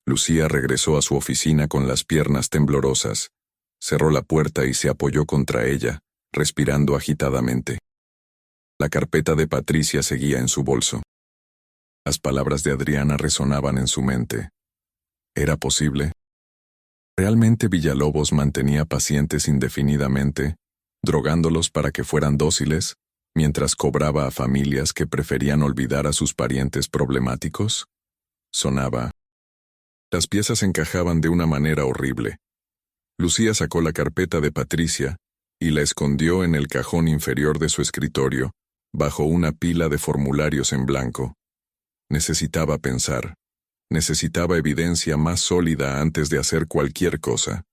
Lucía regresó a su oficina con las piernas temblorosas, cerró la puerta y se apoyó contra ella, respirando agitadamente. La carpeta de Patricia seguía en su bolso. Las palabras de Adriana resonaban en su mente. ¿Era posible? ¿Realmente Villalobos mantenía pacientes indefinidamente, drogándolos para que fueran dóciles, mientras cobraba a familias que preferían olvidar a sus parientes problemáticos? Sonaba. Las piezas encajaban de una manera horrible. Lucía sacó la carpeta de Patricia y la escondió en el cajón inferior de su escritorio, bajo una pila de formularios en blanco. Necesitaba pensar. Necesitaba evidencia más sólida antes de hacer cualquier cosa.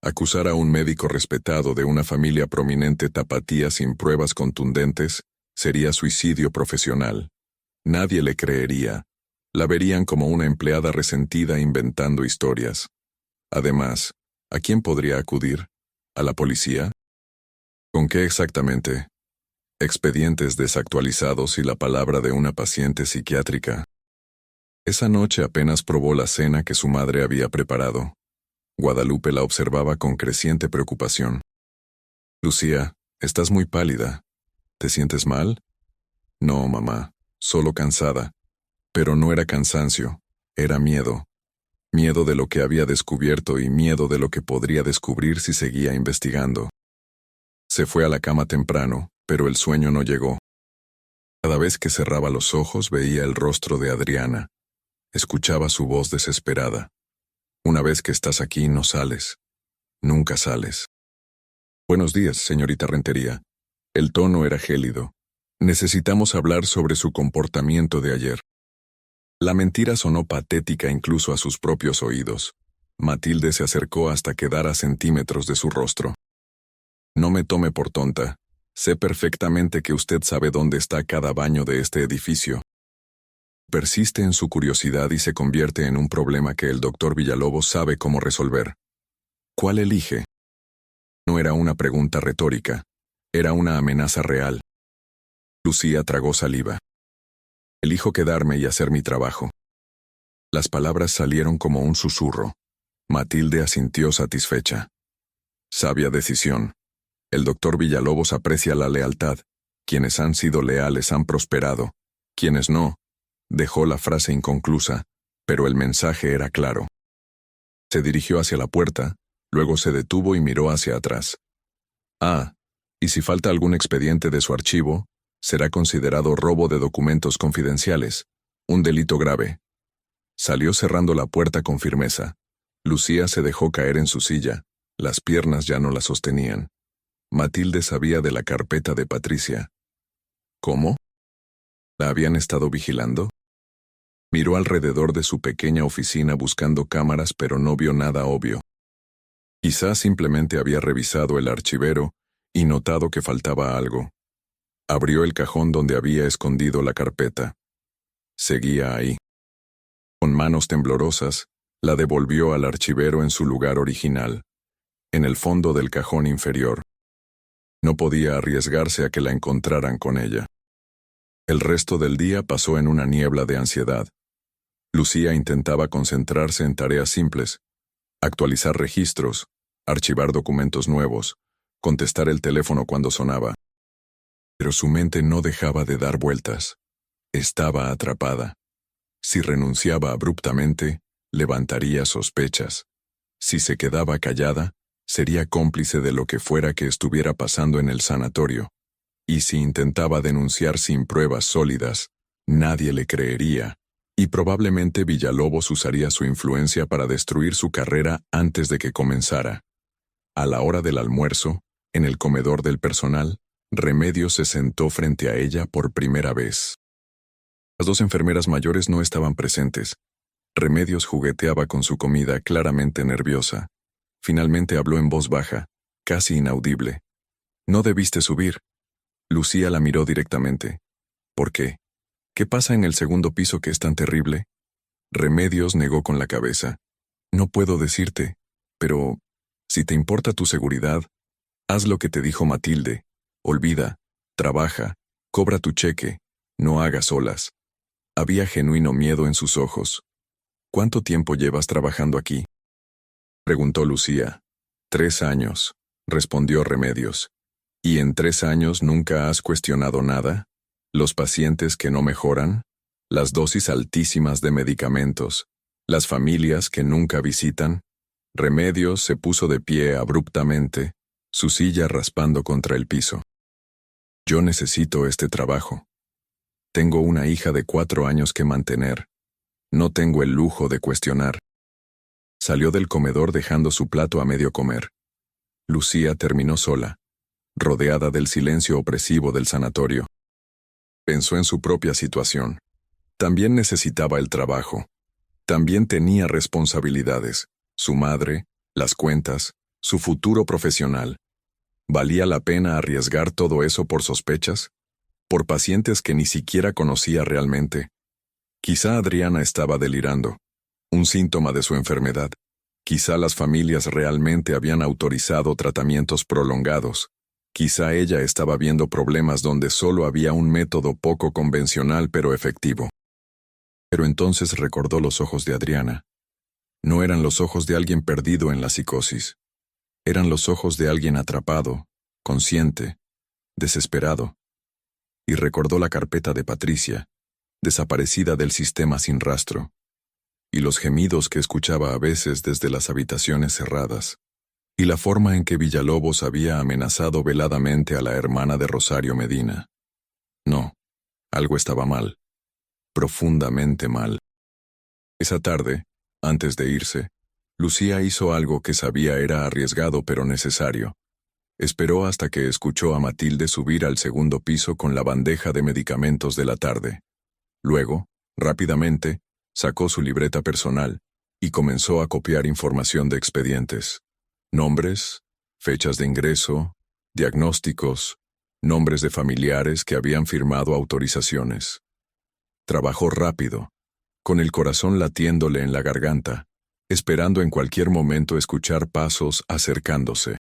Acusar a un médico respetado de una familia prominente tapatía sin pruebas contundentes sería suicidio profesional. Nadie le creería. La verían como una empleada resentida inventando historias. Además, ¿a quién podría acudir? ¿A la policía? ¿Con qué exactamente? Expedientes desactualizados y la palabra de una paciente psiquiátrica. Esa noche apenas probó la cena que su madre había preparado. Guadalupe la observaba con creciente preocupación. Lucía, estás muy pálida. ¿Te sientes mal? No, mamá, solo cansada. Pero no era cansancio, era miedo. Miedo de lo que había descubierto y miedo de lo que podría descubrir si seguía investigando. Se fue a la cama temprano, pero el sueño no llegó. Cada vez que cerraba los ojos veía el rostro de Adriana. Escuchaba su voz desesperada. Una vez que estás aquí no sales. Nunca sales. Buenos días, señorita Rentería. El tono era gélido. Necesitamos hablar sobre su comportamiento de ayer. La mentira sonó patética incluso a sus propios oídos. Matilde se acercó hasta quedar a centímetros de su rostro. No me tome por tonta. Sé perfectamente que usted sabe dónde está cada baño de este edificio. Persiste en su curiosidad y se convierte en un problema que el doctor Villalobos sabe cómo resolver. ¿Cuál elige? No era una pregunta retórica. Era una amenaza real. Lucía tragó saliva. Elijo quedarme y hacer mi trabajo. Las palabras salieron como un susurro. Matilde asintió satisfecha. Sabia decisión. El doctor Villalobos aprecia la lealtad. Quienes han sido leales han prosperado. Quienes no. Dejó la frase inconclusa, pero el mensaje era claro. Se dirigió hacia la puerta, luego se detuvo y miró hacia atrás. Ah, y si falta algún expediente de su archivo, será considerado robo de documentos confidenciales, un delito grave. Salió cerrando la puerta con firmeza. Lucía se dejó caer en su silla, las piernas ya no la sostenían. Matilde sabía de la carpeta de Patricia. ¿Cómo? ¿La habían estado vigilando? Miró alrededor de su pequeña oficina buscando cámaras, pero no vio nada obvio. Quizás simplemente había revisado el archivero y notado que faltaba algo. Abrió el cajón donde había escondido la carpeta. Seguía ahí. Con manos temblorosas, la devolvió al archivero en su lugar original, en el fondo del cajón inferior. No podía arriesgarse a que la encontraran con ella. El resto del día pasó en una niebla de ansiedad. Lucía intentaba concentrarse en tareas simples, actualizar registros, archivar documentos nuevos, contestar el teléfono cuando sonaba. Pero su mente no dejaba de dar vueltas. Estaba atrapada. Si renunciaba abruptamente, levantaría sospechas. Si se quedaba callada, sería cómplice de lo que fuera que estuviera pasando en el sanatorio. Y si intentaba denunciar sin pruebas sólidas, nadie le creería. Y probablemente Villalobos usaría su influencia para destruir su carrera antes de que comenzara. A la hora del almuerzo, en el comedor del personal, Remedios se sentó frente a ella por primera vez. Las dos enfermeras mayores no estaban presentes. Remedios jugueteaba con su comida, claramente nerviosa. Finalmente habló en voz baja, casi inaudible. «No debiste subir». Lucía la miró directamente. «¿Por qué? ¿Qué pasa en el segundo piso que es tan terrible?» Remedios negó con la cabeza. «No puedo decirte, pero si te importa tu seguridad, haz lo que te dijo Matilde. Olvida, trabaja, cobra tu cheque, no hagas olas». Había genuino miedo en sus ojos. «¿Cuánto tiempo llevas trabajando aquí?», preguntó Lucía. 3 años, respondió Remedios. «¿Y en 3 años nunca has cuestionado nada? ¿Los pacientes que no mejoran? ¿Las dosis altísimas de medicamentos? ¿Las familias que nunca visitan?» Remedios se puso de pie abruptamente, su silla raspando contra el piso. «Yo necesito este trabajo. Tengo una hija de 4 años que mantener. No tengo el lujo de cuestionar». Salió del comedor dejando su plato a medio comer. Lucía terminó sola, rodeada del silencio opresivo del sanatorio. Pensó en su propia situación. También necesitaba el trabajo. También tenía responsabilidades, su madre, las cuentas, su futuro profesional. ¿Valía la pena arriesgar todo eso por sospechas? ¿Por pacientes que ni siquiera conocía realmente? Quizá Adriana estaba delirando, un síntoma de su enfermedad. Quizá las familias realmente habían autorizado tratamientos prolongados. Quizá ella estaba viendo problemas donde solo había un método poco convencional pero efectivo. Pero entonces recordó los ojos de Adriana. No eran los ojos de alguien perdido en la psicosis. Eran los ojos de alguien atrapado, consciente, desesperado. Y recordó la carpeta de Patricia, desaparecida del sistema sin rastro, y los gemidos que escuchaba a veces desde las habitaciones cerradas, y la forma en que Villalobos había amenazado veladamente a la hermana de Rosario Medina. No, algo estaba mal, profundamente mal. Esa tarde, antes de irse, Lucía hizo algo que sabía era arriesgado pero necesario. Esperó hasta que escuchó a Matilde subir al segundo piso con la bandeja de medicamentos de la tarde. Luego, rápidamente, sacó su libreta personal y comenzó a copiar información de expedientes. Nombres, fechas de ingreso, diagnósticos, nombres de familiares que habían firmado autorizaciones. Trabajó rápido, con el corazón latiéndole en la garganta, esperando en cualquier momento escuchar pasos acercándose.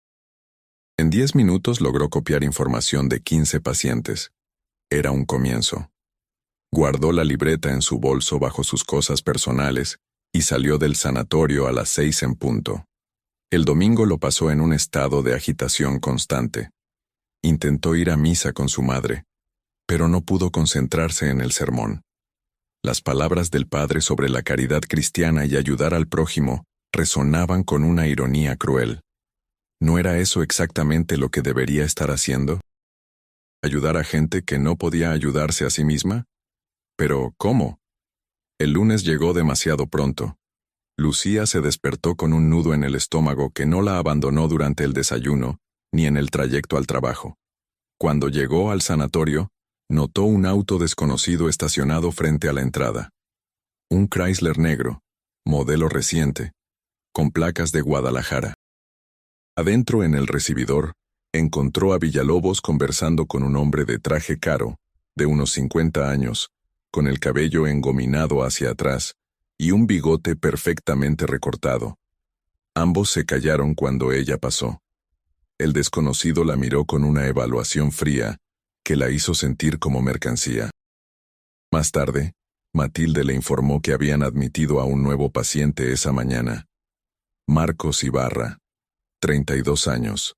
En 10 minutos logró copiar información de 15 pacientes. Era un comienzo. Guardó la libreta en su bolso bajo sus cosas personales y salió del sanatorio a las 6 en punto. El domingo lo pasó en un estado de agitación constante. Intentó ir a misa con su madre, pero no pudo concentrarse en el sermón. Las palabras del padre sobre la caridad cristiana y ayudar al prójimo resonaban con una ironía cruel. ¿No era eso exactamente lo que debería estar haciendo? ¿Ayudar a gente que no podía ayudarse a sí misma? Pero, ¿cómo? El lunes llegó demasiado pronto. Lucía se despertó con un nudo en el estómago que no la abandonó durante el desayuno, ni en el trayecto al trabajo. Cuando llegó al sanatorio, notó un auto desconocido estacionado frente a la entrada. Un Chrysler negro, modelo reciente, con placas de Guadalajara. Adentro en el recibidor, encontró a Villalobos conversando con un hombre de traje caro, de unos 50 años, con el cabello engominado hacia atrás y un bigote perfectamente recortado. Ambos se callaron cuando ella pasó. El desconocido la miró con una evaluación fría que la hizo sentir como mercancía. Más tarde, Matilde le informó que habían admitido a un nuevo paciente esa mañana. Marcos Ibarra, 32 años,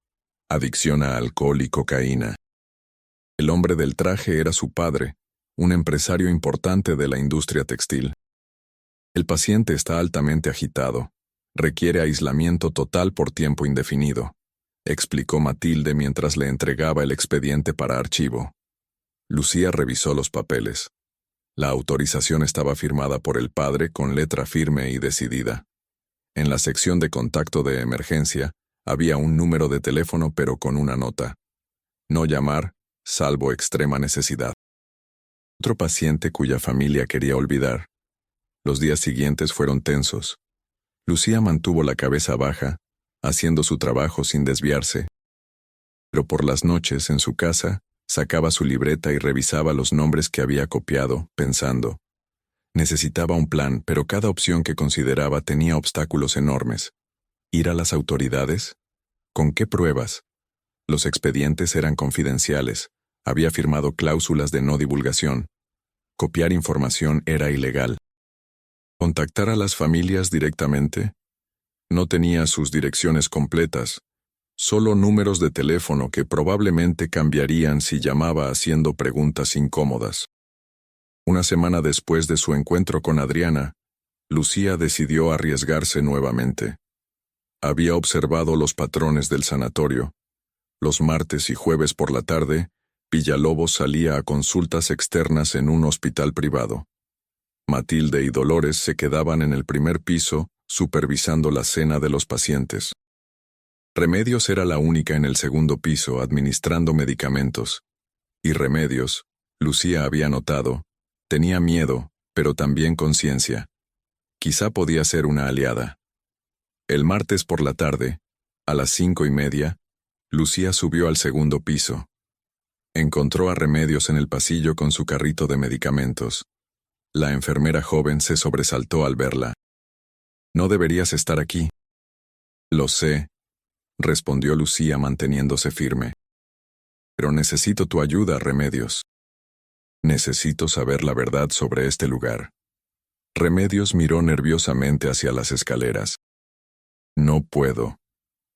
adicción a alcohol y cocaína. El hombre del traje era su padre, un empresario importante de la industria textil. El paciente está altamente agitado, requiere aislamiento total por tiempo indefinido, explicó Matilde mientras le entregaba el expediente para archivo. Lucía revisó los papeles. La autorización estaba firmada por el padre con letra firme y decidida. En la sección de contacto de emergencia, había un número de teléfono pero con una nota. No llamar, salvo extrema necesidad. Otro paciente cuya familia quería olvidar. Los días siguientes fueron tensos. Lucía mantuvo la cabeza baja, haciendo su trabajo sin desviarse. Pero por las noches, en su casa, sacaba su libreta y revisaba los nombres que había copiado, pensando. Necesitaba un plan, pero cada opción que consideraba tenía obstáculos enormes. ¿Ir a las autoridades? ¿Con qué pruebas? Los expedientes eran confidenciales. Había firmado cláusulas de no divulgación. Copiar información era ilegal. ¿Contactar a las familias directamente? No tenía sus direcciones completas, solo números de teléfono que probablemente cambiarían si llamaba haciendo preguntas incómodas. Una semana después de su encuentro con Adriana, Lucía decidió arriesgarse nuevamente. Había observado los patrones del sanatorio. Los martes y jueves por la tarde, Villalobos salía a consultas externas en un hospital privado. Matilde y Dolores se quedaban en el primer piso, supervisando la cena de los pacientes. Remedios era la única en el segundo piso administrando medicamentos. Y Remedios, Lucía había notado. Tenía miedo, pero también conciencia. Quizá podía ser una aliada. El martes por la tarde, a las 5:30, Lucía subió al segundo piso. Encontró a Remedios en el pasillo con su carrito de medicamentos. La enfermera joven se sobresaltó al verla. «No deberías estar aquí». «Lo sé», respondió Lucía manteniéndose firme. «Pero necesito tu ayuda, Remedios. Necesito saber la verdad sobre este lugar». Remedios miró nerviosamente hacia las escaleras. «No puedo.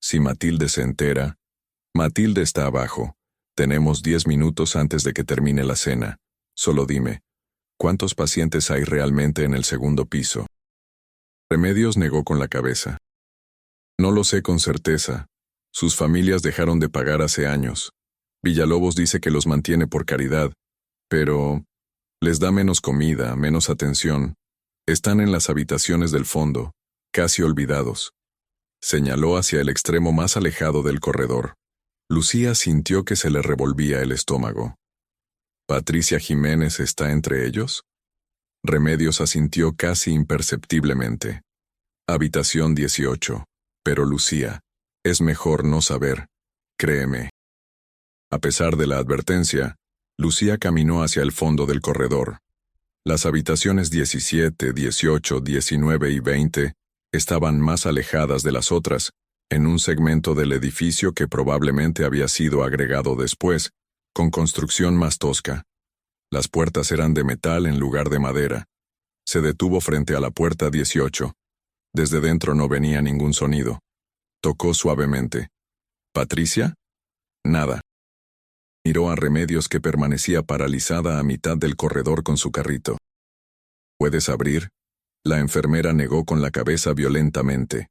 Si Matilde se entera...» «Matilde está abajo. Tenemos 10 minutos antes de que termine la cena. Solo dime, ¿cuántos pacientes hay realmente en el segundo piso?» Remedios negó con la cabeza. «No lo sé con certeza. Sus familias dejaron de pagar hace años. Villalobos dice que los mantiene por caridad, pero les da menos comida, menos atención. Están en las habitaciones del fondo, casi olvidados». Señaló hacia el extremo más alejado del corredor. Lucía sintió que se le revolvía el estómago. ¿Patricia Jiménez está entre ellos? Remedios asintió casi imperceptiblemente. Habitación 18. Pero Lucía, es mejor no saber. Créeme. A pesar de la advertencia, Lucía caminó hacia el fondo del corredor. Las habitaciones 17, 18, 19 y 20 estaban más alejadas de las otras, en un segmento del edificio que probablemente había sido agregado después, con construcción más tosca. Las puertas eran de metal en lugar de madera. Se detuvo frente a la puerta 18. Desde dentro no venía ningún sonido. Tocó suavemente. ¿Patricia? Nada. Miró a Remedios, que permanecía paralizada a mitad del corredor con su carrito. ¿Puedes abrir? La enfermera negó con la cabeza violentamente.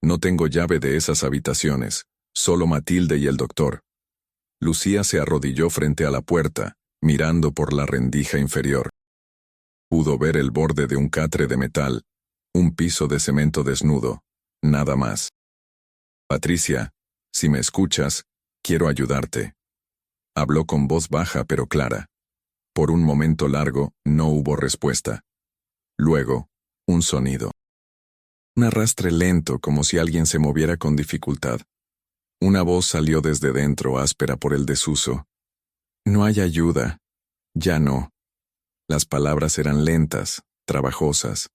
No tengo llave de esas habitaciones, solo Matilde y el doctor. Lucía se arrodilló frente a la puerta, mirando por la rendija inferior. Pudo ver el borde de un catre de metal, un piso de cemento desnudo, nada más. «Patricia, si me escuchas, quiero ayudarte». Habló con voz baja pero clara. Por un momento largo, no hubo respuesta. Luego, un sonido. Un arrastre lento, como si alguien se moviera con dificultad. Una voz salió desde dentro, áspera por el desuso. «No hay ayuda. Ya no». Las palabras eran lentas, trabajosas.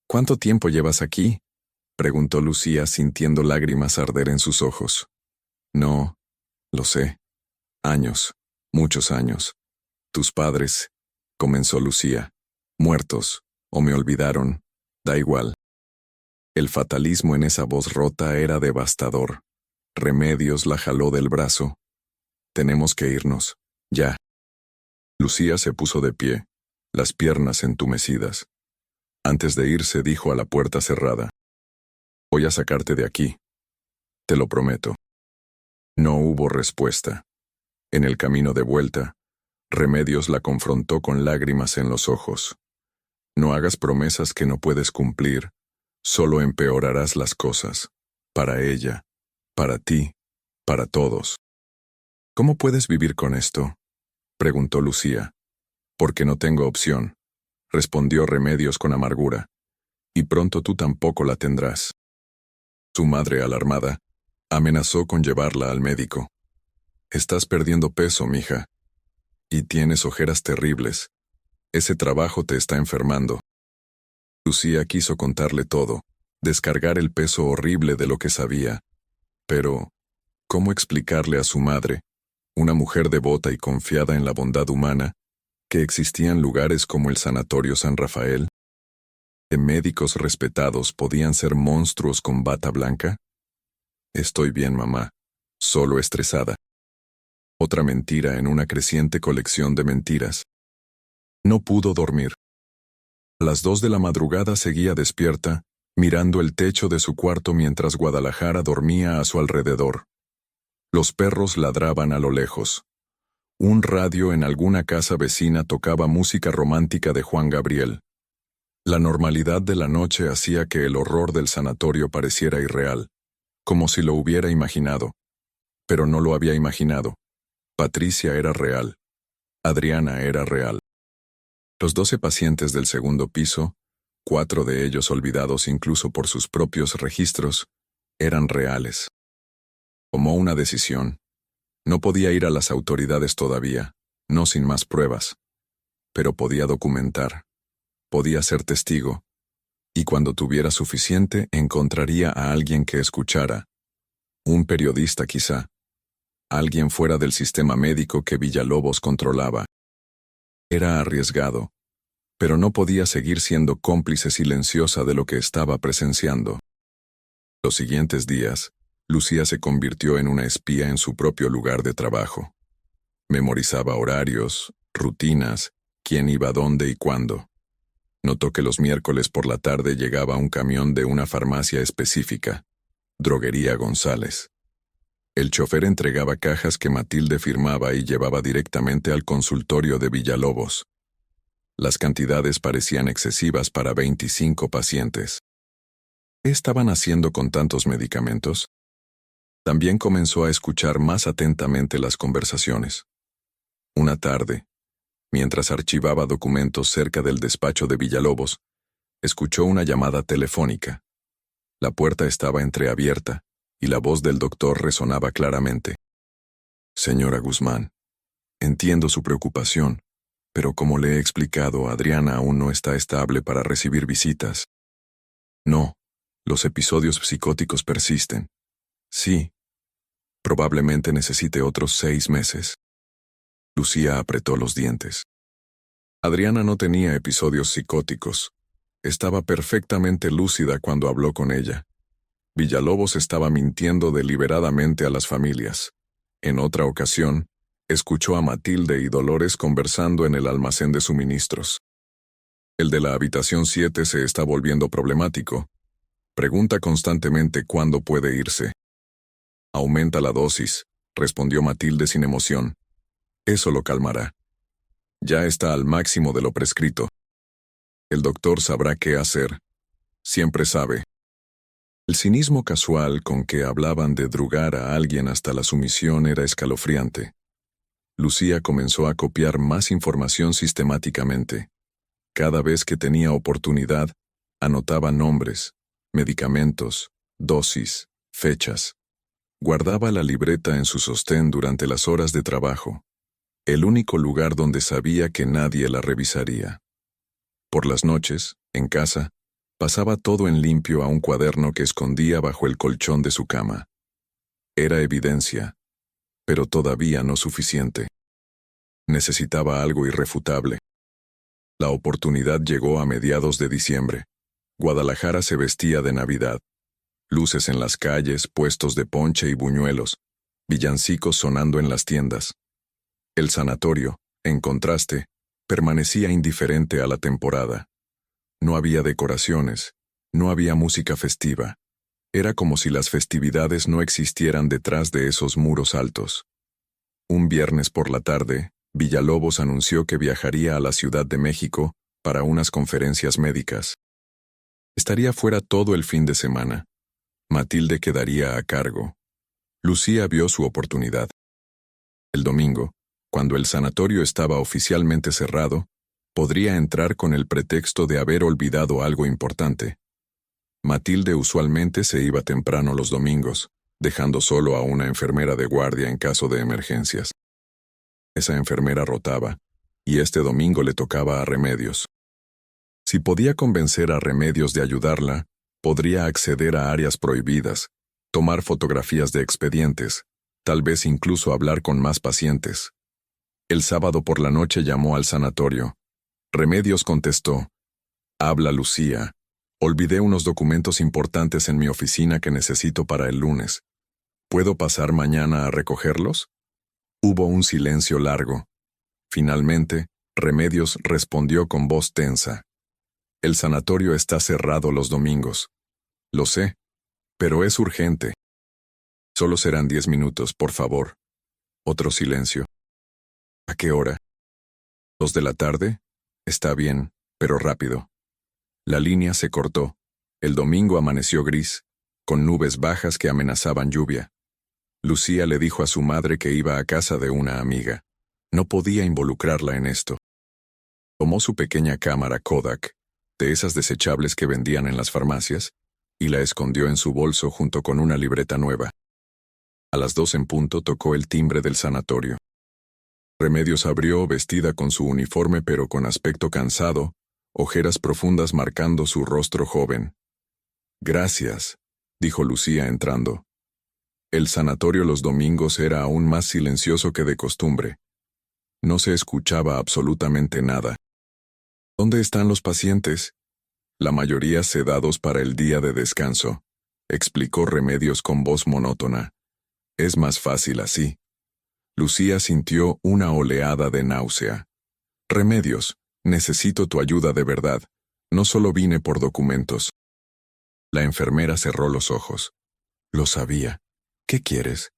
«¿Cuánto tiempo llevas aquí?», preguntó Lucía, sintiendo lágrimas arder en sus ojos. «No, lo sé. Años, muchos años. Tus padres», comenzó Lucía, «muertos, o me olvidaron, da igual». El fatalismo en esa voz rota era devastador. Remedios la jaló del brazo. «Tenemos que irnos, ya». Lucía se puso de pie, las piernas entumecidas. Antes de irse dijo a la puerta cerrada: «Voy a sacarte de aquí. Te lo prometo». No hubo respuesta. En el camino de vuelta, Remedios la confrontó con lágrimas en los ojos. «No hagas promesas que no puedes cumplir. Solo empeorarás las cosas. Para ella, para ti, para todos». «¿Cómo puedes vivir con esto?», preguntó Lucía. «Porque no tengo opción», respondió Remedios con amargura. «Y pronto tú tampoco la tendrás». Su madre, alarmada, amenazó con llevarla al médico. «Estás perdiendo peso, mija. Y tienes ojeras terribles. Ese trabajo te está enfermando». Lucía quiso contarle todo, descargar el peso horrible de lo que sabía. Pero, ¿cómo explicarle a su madre, una mujer devota y confiada en la bondad humana, que existían lugares como el Sanatorio San Rafael? ¿Que médicos respetados podían ser monstruos con bata blanca? «Estoy bien, mamá. Solo estresada». Otra mentira en una creciente colección de mentiras. No pudo dormir. A las 2 de la madrugada seguía despierta, mirando el techo de su cuarto mientras Guadalajara dormía a su alrededor. Los perros ladraban a lo lejos. Un radio en alguna casa vecina tocaba música romántica de Juan Gabriel. La normalidad de la noche hacía que el horror del sanatorio pareciera irreal, como si lo hubiera imaginado. Pero no lo había imaginado. Patricia era real. Adriana era real. Los 12 pacientes del segundo piso, 4 de ellos olvidados incluso por sus propios registros, eran reales. Tomó una decisión. No podía ir a las autoridades todavía, no sin más pruebas. Pero podía documentar. Podía ser testigo. Y cuando tuviera suficiente, encontraría a alguien que escuchara. Un periodista quizá. Alguien fuera del sistema médico que Villalobos controlaba. Era arriesgado, pero no podía seguir siendo cómplice silenciosa de lo que estaba presenciando. Los siguientes días, Lucía se convirtió en una espía en su propio lugar de trabajo. Memorizaba horarios, rutinas, quién iba dónde y cuándo. Notó que los miércoles por la tarde llegaba un camión de una farmacia específica, Droguería González. El chofer entregaba cajas que Matilde firmaba y llevaba directamente al consultorio de Villalobos. Las cantidades parecían excesivas para 25 pacientes. ¿Qué estaban haciendo con tantos medicamentos? También comenzó a escuchar más atentamente las conversaciones. Una tarde, mientras archivaba documentos cerca del despacho de Villalobos, escuchó una llamada telefónica. La puerta estaba entreabierta y la voz del doctor resonaba claramente. Señora Guzmán, entiendo su preocupación, pero como le he explicado, Adriana aún no está estable para recibir visitas. No, los episodios psicóticos persisten. Sí, probablemente necesite otros 6 meses. Lucía apretó los dientes. Adriana no tenía episodios psicóticos. Estaba perfectamente lúcida cuando habló con ella. Villalobos estaba mintiendo deliberadamente a las familias. En otra ocasión, escuchó a Matilde y Dolores conversando en el almacén de suministros. El de la habitación 7 se está volviendo problemático. Pregunta constantemente cuándo puede irse. Aumenta la dosis, respondió Matilde sin emoción. Eso lo calmará. Ya está al máximo de lo prescrito. El doctor sabrá qué hacer. Siempre sabe. El cinismo casual con que hablaban de drugar a alguien hasta la sumisión era escalofriante. Lucía comenzó a copiar más información sistemáticamente. Cada vez que tenía oportunidad, anotaba nombres, medicamentos, dosis, fechas. Guardaba la libreta en su sostén durante las horas de trabajo, el único lugar donde sabía que nadie la revisaría. Por las noches, en casa, pasaba todo en limpio a un cuaderno que escondía bajo el colchón de su cama. Era evidencia, pero todavía no suficiente. Necesitaba algo irrefutable. La oportunidad llegó a mediados de diciembre. Guadalajara se vestía de Navidad. Luces en las calles, puestos de ponche y buñuelos, villancicos sonando en las tiendas. El sanatorio, en contraste, permanecía indiferente a la temporada. No había decoraciones, no había música festiva. Era como si las festividades no existieran detrás de esos muros altos. Un viernes por la tarde, Villalobos anunció que viajaría a la Ciudad de México para unas conferencias médicas. Estaría fuera todo el fin de semana. Matilde quedaría a cargo. Lucía vio su oportunidad. El domingo, cuando el sanatorio estaba oficialmente cerrado, podría entrar con el pretexto de haber olvidado algo importante. Matilde usualmente se iba temprano los domingos, dejando solo a una enfermera de guardia en caso de emergencias. Esa enfermera rotaba, y este domingo le tocaba a Remedios. Si podía convencer a Remedios de ayudarla, podría acceder a áreas prohibidas, tomar fotografías de expedientes, tal vez incluso hablar con más pacientes. El sábado por la noche llamó al sanatorio. Remedios contestó: «Habla Lucía. Olvidé unos documentos importantes en mi oficina que necesito para el lunes. ¿Puedo pasar mañana a recogerlos?» Hubo un silencio largo. Finalmente, Remedios respondió con voz tensa: «El sanatorio está cerrado los domingos. Lo sé, pero es urgente. Solo serán 10 minutos, por favor». Otro silencio. «¿A qué hora?» «2 de la tarde. Está bien, pero rápido». La línea se cortó. El domingo amaneció gris, con nubes bajas que amenazaban lluvia. Lucía le dijo a su madre que iba a casa de una amiga. No podía involucrarla en esto. Tomó su pequeña cámara Kodak, de esas desechables que vendían en las farmacias, y la escondió en su bolso junto con una libreta nueva. A las 2 en punto tocó el timbre del sanatorio. Remedios abrió, vestida con su uniforme pero con aspecto cansado, ojeras profundas marcando su rostro joven. «Gracias», dijo Lucía entrando. El sanatorio los domingos era aún más silencioso que de costumbre. No se escuchaba absolutamente nada. «¿Dónde están los pacientes?» «La mayoría sedados para el día de descanso», explicó Remedios con voz monótona. «Es más fácil así». Lucía sintió una oleada de náusea. «Remedios, necesito tu ayuda de verdad. No solo vine por documentos». La enfermera cerró los ojos. «Lo sabía. ¿Qué quieres?»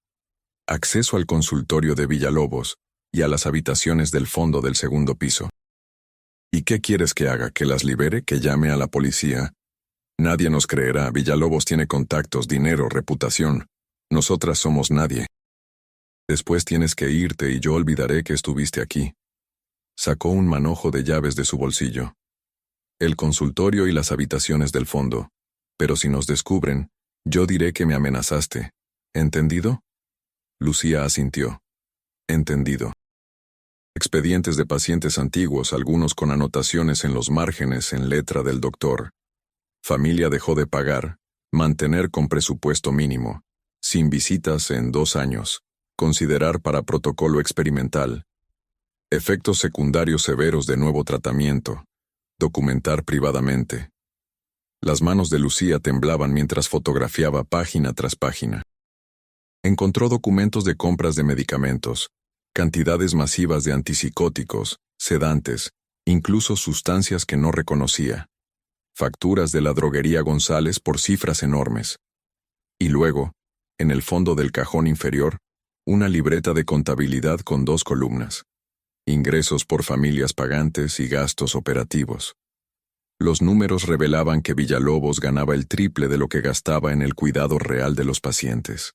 «Acceso al consultorio de Villalobos y a las habitaciones del fondo del segundo piso». «¿Y qué quieres que haga? ¿Que las libere? ¿Que llame a la policía?» «Nadie nos creerá. Villalobos tiene contactos, dinero, reputación. Nosotras somos nadie. Después tienes que irte y yo olvidaré que estuviste aquí». Sacó un manojo de llaves de su bolsillo. «El consultorio y las habitaciones del fondo. Pero si nos descubren, yo diré que me amenazaste. ¿Entendido?» Lucía asintió. «Entendido». Expedientes de pacientes antiguos, algunos con anotaciones en los márgenes en letra del doctor. Familia dejó de pagar, mantener con presupuesto mínimo, sin visitas en 2 años, considerar para protocolo experimental. Efectos secundarios severos de nuevo tratamiento, documentar privadamente. Las manos de Lucía temblaban mientras fotografiaba página tras página. Encontró documentos de compras de medicamentos, cantidades masivas de antipsicóticos, sedantes, incluso sustancias que no reconocía. Facturas de la droguería González por cifras enormes. Y luego, en el fondo del cajón inferior, una libreta de contabilidad con 2 columnas. Ingresos por familias pagantes y gastos operativos. Los números revelaban que Villalobos ganaba el triple de lo que gastaba en el cuidado real de los pacientes.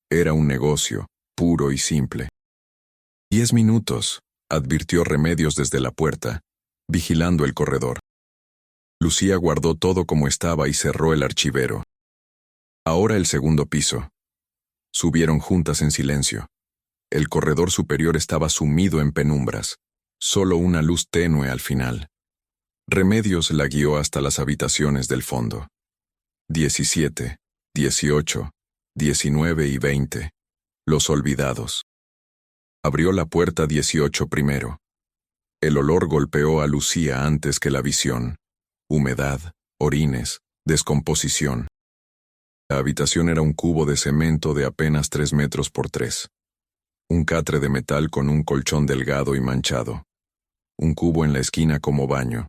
Era un negocio, puro y simple. 10 minutos, advirtió Remedios desde la puerta, vigilando el corredor. Lucía guardó todo como estaba y cerró el archivero. Ahora el segundo piso. Subieron juntas en silencio. El corredor superior estaba sumido en penumbras, solo una luz tenue al final. Remedios la guió hasta las habitaciones del fondo. 17, 18, 19 y 20. Los olvidados. Abrió la puerta 18 primero. El olor golpeó a Lucía antes que la visión. Humedad, orines, descomposición. La habitación era un cubo de cemento de apenas 3 metros por 3. Un catre de metal con un colchón delgado y manchado. Un cubo en la esquina como baño.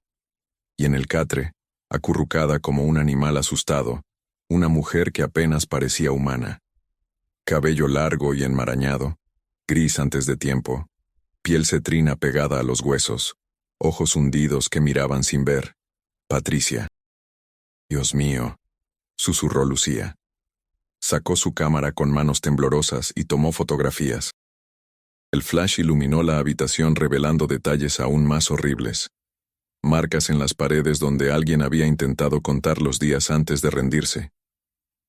Y en el catre, acurrucada como un animal asustado, una mujer que apenas parecía humana. Cabello largo y enmarañado, gris antes de tiempo, piel cetrina pegada a los huesos, ojos hundidos que miraban sin ver. Patricia. «Dios mío», susurró Lucía. Sacó su cámara con manos temblorosas y tomó fotografías. El flash iluminó la habitación revelando detalles aún más horribles. Marcas en las paredes donde alguien había intentado contar los días antes de rendirse.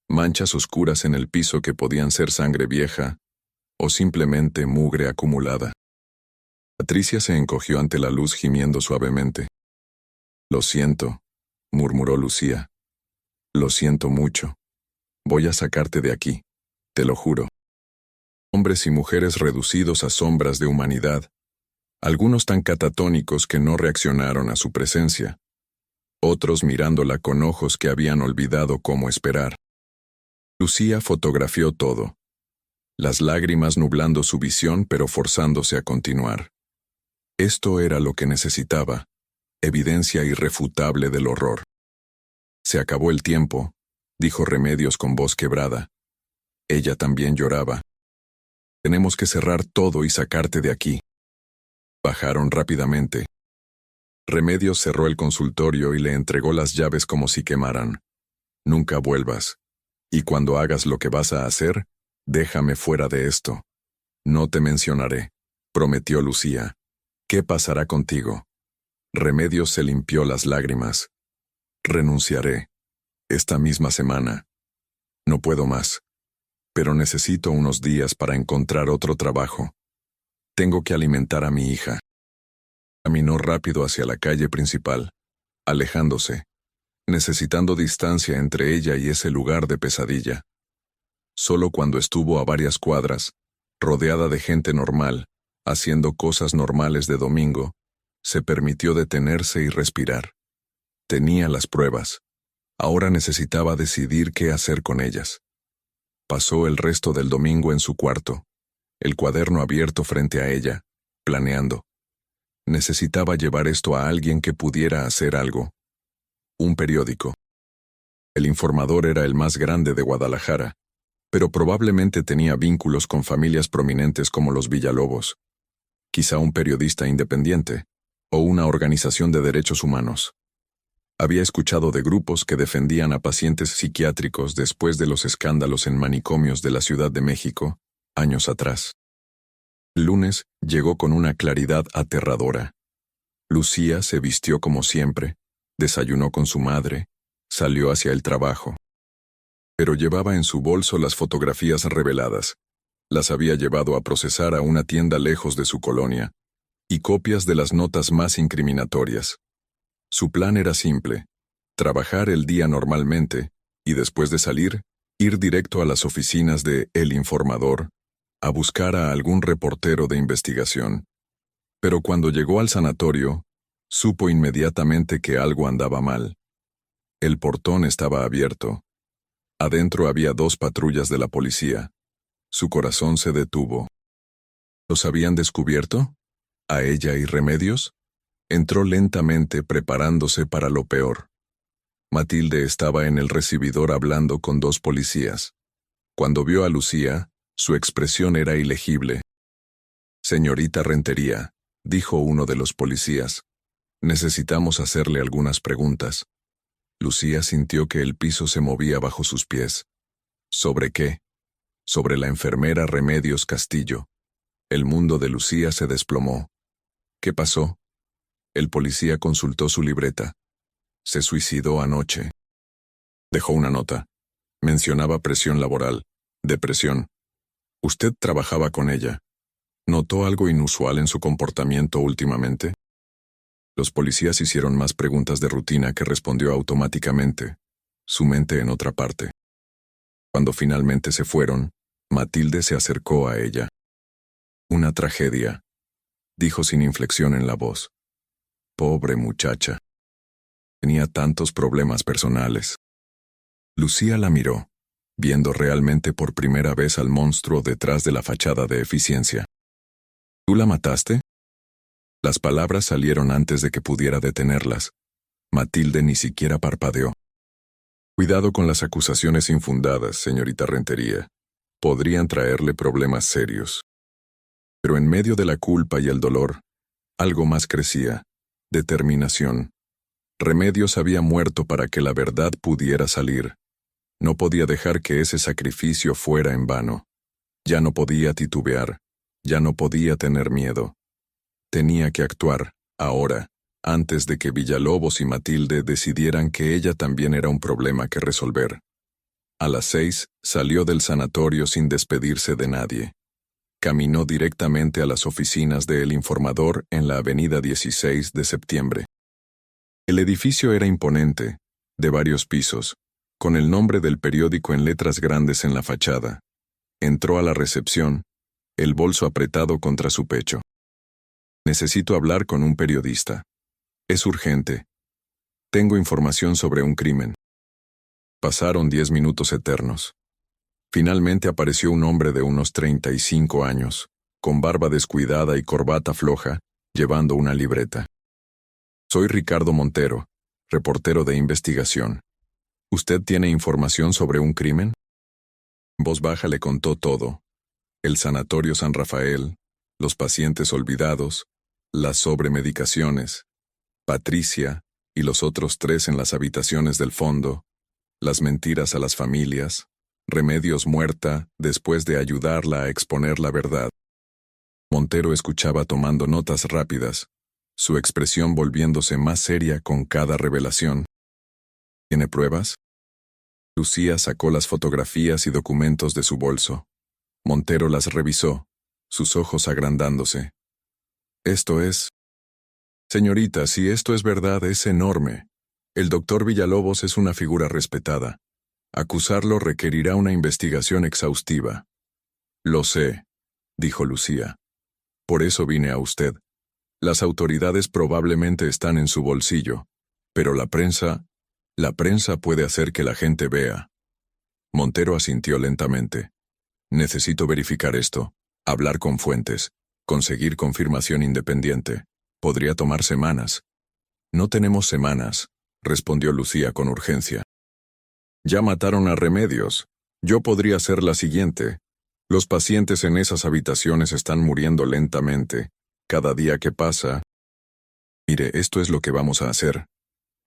Manchas oscuras en el piso que podían ser sangre vieja o simplemente mugre acumulada. Patricia se encogió ante la luz gimiendo suavemente. «Lo siento», murmuró Lucía. «Lo siento mucho. Voy a sacarte de aquí, te lo juro». Hombres y mujeres reducidos a sombras de humanidad, algunos tan catatónicos que no reaccionaron a su presencia, otros mirándola con ojos que habían olvidado cómo esperar. Lucía fotografió todo, las lágrimas nublando su visión pero forzándose a continuar. Esto era lo que necesitaba, evidencia irrefutable del horror. «Se acabó el tiempo», dijo Remedios con voz quebrada. Ella también lloraba. «Tenemos que cerrar todo y sacarte de aquí». Bajaron rápidamente. Remedios cerró el consultorio y le entregó las llaves como si quemaran. «Nunca vuelvas. Y cuando hagas lo que vas a hacer, déjame fuera de esto. No te mencionaré. prometió Lucía. ¿Qué pasará contigo? Remedios se limpió las lágrimas. Renunciaré. Esta misma semana. No puedo más. Pero necesito unos días para encontrar otro trabajo. Tengo que alimentar a mi hija. Caminó rápido hacia la calle principal, alejándose, necesitando distancia entre ella y ese lugar de pesadilla. Solo cuando estuvo a varias cuadras, rodeada de gente normal, haciendo cosas normales de domingo, se permitió detenerse y respirar. Tenía las pruebas. Ahora necesitaba decidir qué hacer con ellas. Pasó el resto del domingo en su cuarto, el cuaderno abierto frente a ella, planeando. Necesitaba llevar esto a alguien que pudiera hacer algo. Un periódico. El Informador era el más grande de Guadalajara, pero probablemente tenía vínculos con familias prominentes como los Villalobos. Quizá un periodista independiente, o una organización de derechos humanos. Había escuchado de grupos que defendían a pacientes psiquiátricos después de los escándalos en manicomios de la Ciudad de México, años atrás. El lunes llegó con una claridad aterradora. Lucía se vistió como siempre, desayunó con su madre, salió hacia el trabajo. Pero llevaba en su bolso las fotografías reveladas. Las había llevado a procesar a una tienda lejos de su colonia, y copias de las notas más incriminatorias. Su plan era simple: trabajar el día normalmente, y después de salir, ir directo a las oficinas de El Informador, a buscar a algún reportero de investigación. Pero cuando llegó al sanatorio, supo inmediatamente que algo andaba mal. El portón estaba abierto. Adentro había 2 patrullas de la policía. Su corazón se detuvo. ¿Los habían descubierto? ¿A ella y Remedios? Entró lentamente preparándose para lo peor. Matilde estaba en el recibidor hablando con 2 policías. Cuando vio a Lucía, su expresión era ilegible. «Señorita Rentería», dijo uno de los policías, «necesitamos hacerle algunas preguntas». Lucía sintió que el piso se movía bajo sus pies. ¿Sobre qué? Sobre la enfermera Remedios Castillo. El mundo de Lucía se desplomó. ¿Qué pasó? El policía consultó su libreta. Se suicidó anoche. Dejó una nota. Mencionaba presión laboral, depresión. ¿Usted trabajaba con ella? ¿Notó algo inusual en su comportamiento últimamente? Los policías hicieron más preguntas de rutina que respondió automáticamente, su mente en otra parte. Cuando finalmente se fueron, Matilde se acercó a ella. «Una tragedia», dijo sin inflexión en la voz. «Pobre muchacha. Tenía tantos problemas personales». Lucía la miró, viendo realmente por primera vez al monstruo detrás de la fachada de eficiencia. «¿Tú la mataste?» Las palabras salieron antes de que pudiera detenerlas. Matilde ni siquiera parpadeó. «Cuidado con las acusaciones infundadas, señorita Rentería. Podrían traerle problemas serios». Pero en medio de la culpa y el dolor, algo más crecía: determinación. Remedios había muerto para que la verdad pudiera salir. No podía dejar que ese sacrificio fuera en vano. Ya no podía titubear, ya no podía tener miedo. Tenía que actuar, ahora, antes de que Villalobos y Matilde decidieran que ella también era un problema que resolver. A las 6 salió del sanatorio sin despedirse de nadie. Caminó directamente a las oficinas de El Informador en la avenida 16 de septiembre. El edificio era imponente, de varios pisos, con el nombre del periódico en letras grandes en la fachada. Entró a la recepción, el bolso apretado contra su pecho. «Necesito hablar con un periodista. Es urgente. Tengo información sobre un crimen». Pasaron 10 minutos eternos. Finalmente apareció un hombre de unos 35 años, con barba descuidada y corbata floja, llevando una libreta. «Soy Ricardo Montero, reportero de investigación. ¿Usted tiene información sobre un crimen?» En voz baja le contó todo: el sanatorio San Rafael, los pacientes olvidados, las sobremedicaciones, Patricia y los otros 3 en las habitaciones del fondo, las mentiras a las familias, Remedios muerta después de ayudarla a exponer la verdad. Montero escuchaba tomando notas rápidas, su expresión volviéndose más seria con cada revelación. ¿Tiene pruebas? Lucía sacó las fotografías y documentos de su bolso. Montero las revisó, sus ojos agrandándose. Esto es... Señorita, si esto es verdad, es enorme. El doctor Villalobos es una figura respetada. Acusarlo requerirá una investigación exhaustiva. Lo sé, dijo Lucía. Por eso vine a usted. Las autoridades probablemente están en su bolsillo, pero la prensa puede hacer que la gente vea. Montero asintió lentamente. Necesito verificar esto, hablar con fuentes, conseguir confirmación independiente. Podría tomar semanas. No tenemos semanas, respondió Lucía con urgencia. Ya mataron a Remedios. Yo podría ser la siguiente. Los pacientes en esas habitaciones están muriendo lentamente. Cada día que pasa... Mire, esto es lo que vamos a hacer.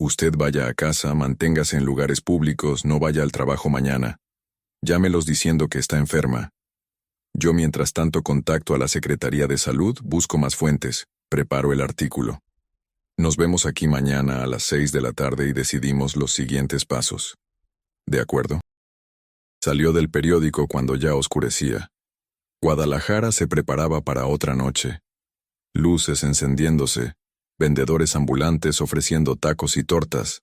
Usted vaya a casa, manténgase en lugares públicos, no vaya al trabajo mañana. Llámelos diciendo que está enferma. Yo mientras tanto contacto a la Secretaría de Salud, busco más fuentes, preparo el artículo. Nos vemos aquí mañana a las 6 de la tarde y decidimos los siguientes pasos. ¿De acuerdo? Salió del periódico cuando ya oscurecía. Guadalajara se preparaba para otra noche. Luces encendiéndose, vendedores ambulantes ofreciendo tacos y tortas,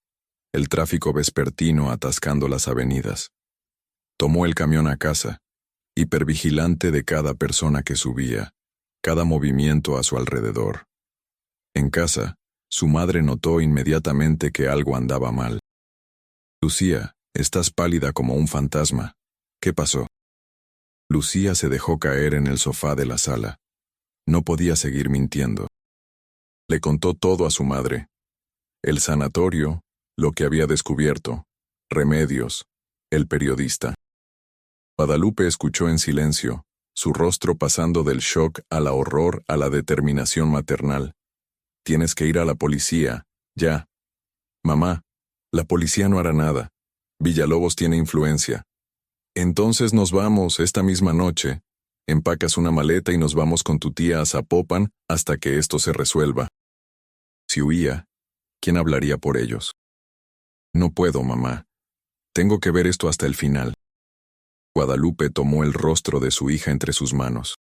el tráfico vespertino atascando las avenidas. Tomó el camión a casa, hipervigilante de cada persona que subía, cada movimiento a su alrededor. En casa, su madre notó inmediatamente que algo andaba mal. Lucía, estás pálida como un fantasma. ¿Qué pasó? Lucía se dejó caer en el sofá de la sala. No podía seguir mintiendo. Le contó todo a su madre. El sanatorio, lo que había descubierto, Remedios, el periodista. Guadalupe escuchó en silencio, su rostro pasando del shock al horror a la determinación maternal. Tienes que ir a la policía, ya. Mamá, la policía no hará nada. Villalobos tiene influencia. Entonces nos vamos esta misma noche. Empacas una maleta y nos vamos con tu tía a Zapopan hasta que esto se resuelva. Si huía, ¿quién hablaría por ellos? No puedo, mamá. Tengo que ver esto hasta el final. Guadalupe tomó el rostro de su hija entre sus manos.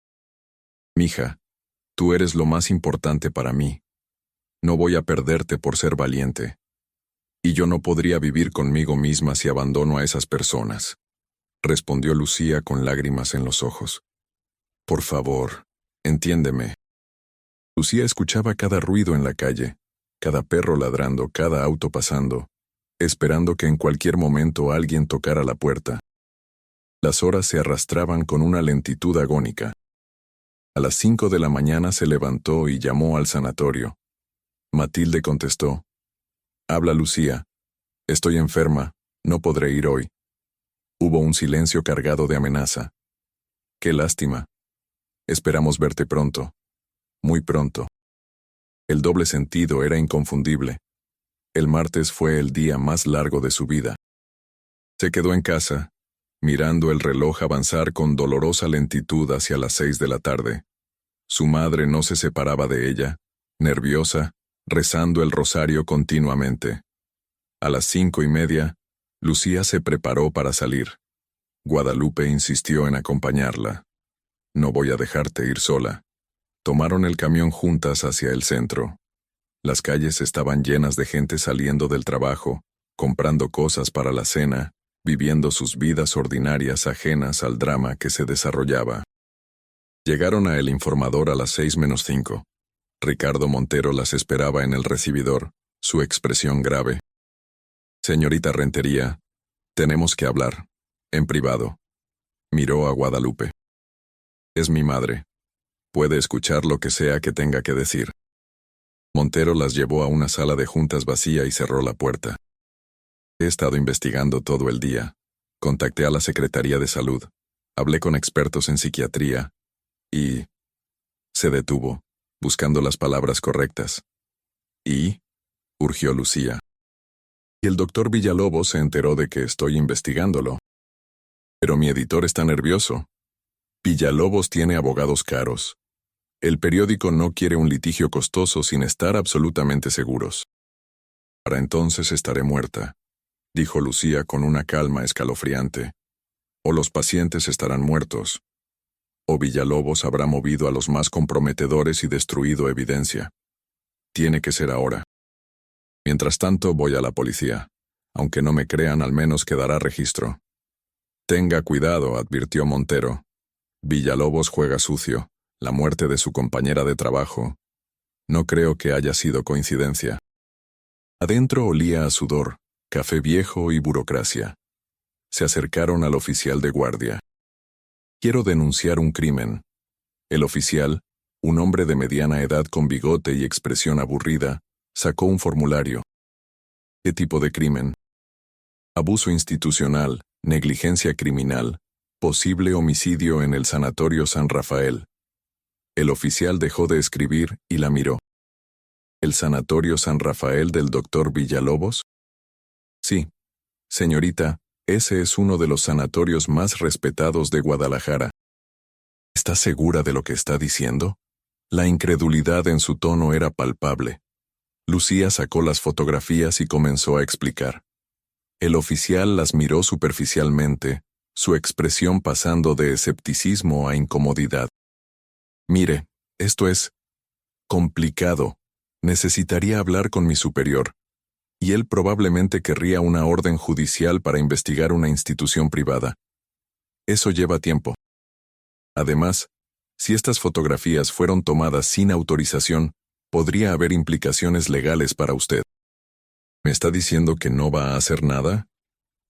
Mija, tú eres lo más importante para mí. No voy a perderte por ser valiente. Y yo no podría vivir conmigo misma si abandono a esas personas, respondió Lucía con lágrimas en los ojos. Por favor, entiéndeme. Lucía escuchaba cada ruido en la calle, cada perro ladrando, cada auto pasando, esperando que en cualquier momento alguien tocara la puerta. Las horas se arrastraban con una lentitud agónica. A las 5 de la mañana se levantó y llamó al sanatorio. Matilde contestó. Habla Lucía. Estoy enferma, no podré ir hoy. Hubo un silencio cargado de amenaza. Qué lástima. Esperamos verte pronto. Muy pronto. El doble sentido era inconfundible. El martes fue el día más largo de su vida. Se quedó en casa, mirando el reloj avanzar con dolorosa lentitud hacia las 6 de la tarde. Su madre no se separaba de ella, nerviosa, rezando el rosario continuamente. A las 5:30, Lucía se preparó para salir. Guadalupe insistió en acompañarla. No voy a dejarte ir sola. Tomaron el camión juntas hacia el centro. Las calles estaban llenas de gente saliendo del trabajo, comprando cosas para la cena, viviendo sus vidas ordinarias ajenas al drama que se desarrollaba. Llegaron a El Informador a las 6:05. Ricardo Montero las esperaba en el recibidor, su expresión grave. Señorita Rentería, tenemos que hablar, en privado. Miró a Guadalupe. Es mi madre. Puede escuchar lo que sea que tenga que decir. Montero las llevó a una sala de juntas vacía y cerró la puerta. He estado investigando todo el día. Contacté a la Secretaría de Salud. Hablé con expertos en psiquiatría. Y... se detuvo, buscando las palabras correctas. ¿Y? Urgió Lucía. Y el doctor Villalobos se enteró de que estoy investigándolo. Pero mi editor está nervioso. Villalobos tiene abogados caros. El periódico no quiere un litigio costoso sin estar absolutamente seguros. Para entonces estaré muerta, dijo Lucía con una calma escalofriante. O los pacientes estarán muertos, o Villalobos habrá movido a los más comprometedores y destruido evidencia. Tiene que ser ahora. Mientras tanto, voy a la policía. Aunque no me crean, al menos quedará registro. Tenga cuidado, advirtió Montero. Villalobos juega sucio. La muerte de su compañera de trabajo. No creo que haya sido coincidencia. Adentro olía a sudor, café viejo y burocracia. Se acercaron al oficial de guardia. Quiero denunciar un crimen. El oficial, un hombre de mediana edad con bigote y expresión aburrida, sacó un formulario. ¿Qué tipo de crimen? Abuso institucional, negligencia criminal, posible homicidio en el Sanatorio San Rafael. El oficial dejó de escribir y la miró. ¿El Sanatorio San Rafael del doctor Villalobos? Sí, señorita, ese es uno de los sanatorios más respetados de Guadalajara. ¿Está segura de lo que está diciendo? La incredulidad en su tono era palpable. Lucía sacó las fotografías y comenzó a explicar. El oficial las miró superficialmente, su expresión pasando de escepticismo a incomodidad. Mire, esto es complicado. Necesitaría hablar con mi superior. Y él probablemente querría una orden judicial para investigar una institución privada. Eso lleva tiempo. Además, si estas fotografías fueron tomadas sin autorización, podría haber implicaciones legales para usted. ¿Me está diciendo que no va a hacer nada?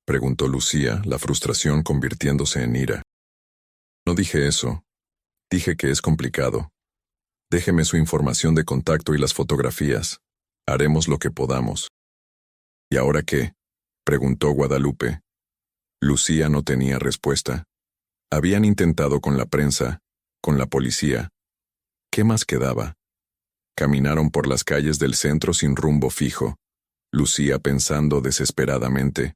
Preguntó Lucía, la frustración convirtiéndose en ira. No dije eso. Dije que es complicado. Déjeme su información de contacto y las fotografías. Haremos lo que podamos. ¿Y ahora qué? Preguntó Guadalupe. Lucía no tenía respuesta. Habían intentado con la prensa, con la policía. ¿Qué más quedaba? Caminaron por las calles del centro sin rumbo fijo, Lucía pensando desesperadamente.